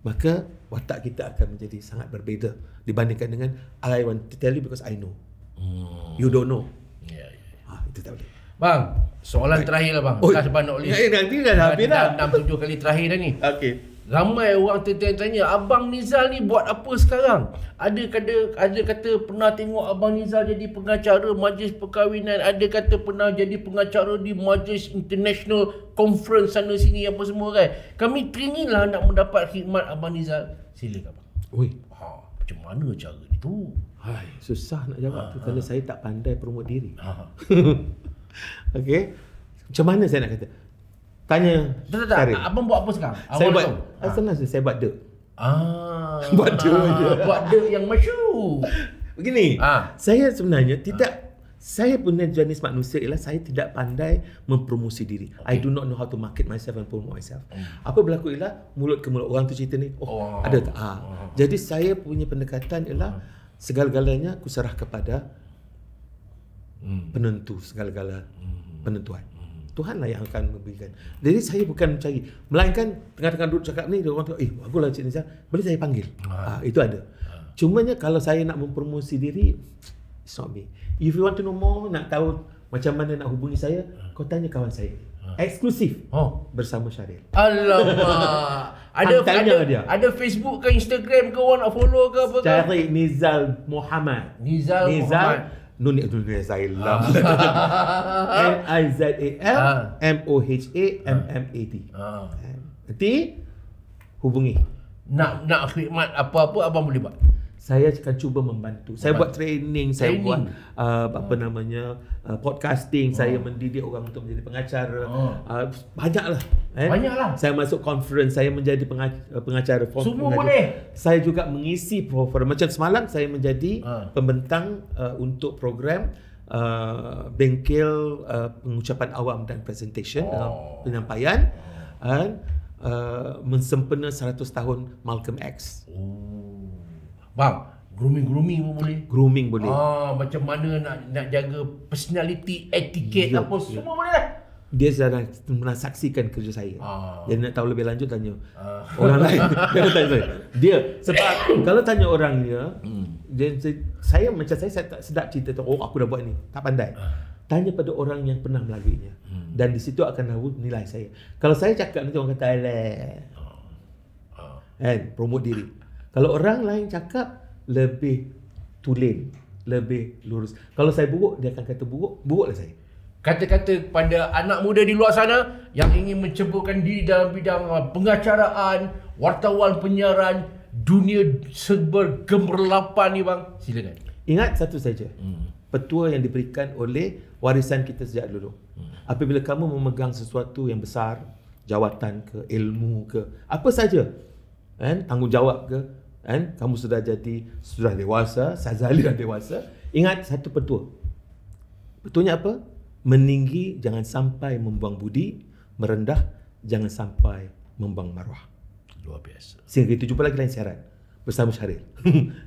maka watak kita akan menjadi sangat berbeza dibandingkan dengan I want to tell you because I know. You don't know. Ya. Itu tak boleh. Bang, soalan terakhir lah bang. Oh, Dah sebab nak list. nanti dah habis dah. 6-7 kali terakhir dah ni. Okey. Ramai orang tanya, Abang Nizal ni buat apa sekarang? Ada kata pernah tengok Abang Nizal jadi pengacara majlis perkahwinan, ada kata pernah jadi pengacara di majlis international conference sana sini apa semua kan. Kami teringinlah nak mendapat khidmat Abang Nizal. Silakan bang. Oi, Macam mana cara itu? hai, susah nak jawab tu kerana saya tak pandai promote diri. Okey. Macam mana saya nak kata? Tanya. Tak. Abang buat apa sekarang? Saya buat senang saja, saya buat dek. Buat dek je. Buat dek yang masyhur. Begini, saya sebenarnya tidak, saya punya jenis manusia ialah saya tidak pandai mempromosi diri. I do not know how to market myself and promote myself. Apa berlaku ialah mulut ke mulut. Orang tu cerita ni, ada tak? Jadi saya punya pendekatan ialah segala-galanya aku serah kepada penentu segala-gala penentuan. Tuhanlah yang akan memberikan. Jadi saya bukan mencari, melainkan tengah-tengah duduk cakap ni, orang tu, baguslah Cik Nizal, boleh saya panggil. Itu ada. Cumanya kalau saya nak mempromosi diri, it's not me. If you want to know more, nak tahu macam mana nak hubungi saya, kau tanya kawan saya. Eksklusif. Bersama Syaril. Alamak. Ada Facebook ke Instagram ke, orang nak follow ke apa ke? Cari Nizal Muhammad. Nizal Muhammad. Nizal Nizal Nanti hubungi. Nak khidmat apa-apa abang boleh buat. Saya akan cuba membantu. Saya buat training, saya buat podcasting, saya mendidik orang untuk menjadi pengacara. Banyaklah. Banyaklah. Saya masuk conference, saya menjadi pengacara. Semua boleh. Saya juga mengisi program. Macam semalam saya menjadi pembentang untuk program bengkel pengucapan awam dan presentation, penyampaian mensempena 100 tahun Malcolm X. Bang, grooming pun boleh. Grooming boleh. Macam mana nak jaga personality, etiquette apa semua boleh lah. Dia sedang pernah saksikan kerja saya. Jadi nak tahu lebih lanjut tanya orang lain. Jangan tanya saya. Dia sebab kalau tanya orangnya, saya macam saya tak sedap cerita tu. Aku dah buat ni. Tak pandai. Tanya pada orang yang pernah melaluinya. Dan di situ akan tahu nilai saya. Kalau saya cakap nanti orang kata promote diri. Kalau orang lain cakap lebih tulen, lebih lurus. Kalau saya buruk, dia akan kata buruklah saya. Kata-kata kepada anak muda di luar sana yang ingin menceburkan diri dalam bidang pengacaraan, wartawan penyiaran, dunia bergemerlapan ni bang, silakan. Ingat satu saja. Petua yang diberikan oleh warisan kita sejak dulu. Apabila kamu memegang sesuatu yang besar, jawatan ke, ilmu ke, apa saja, kan, tanggungjawab ke, kan, kamu sudah dewasa, Sazali dah dewasa, ingat satu petua. Petuanya apa? Meninggi jangan sampai membuang budi, merendah jangan sampai membuang maruah. Luar biasa. Sehingga kita jumpa lagi lain siaran bersama Syahril.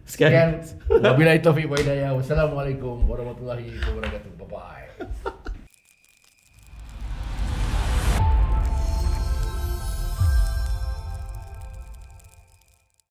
Sekian. Wabillahi taufiq wa hidayah. Wassalamualaikum warahmatullahi wabarakatuh. Bye bye.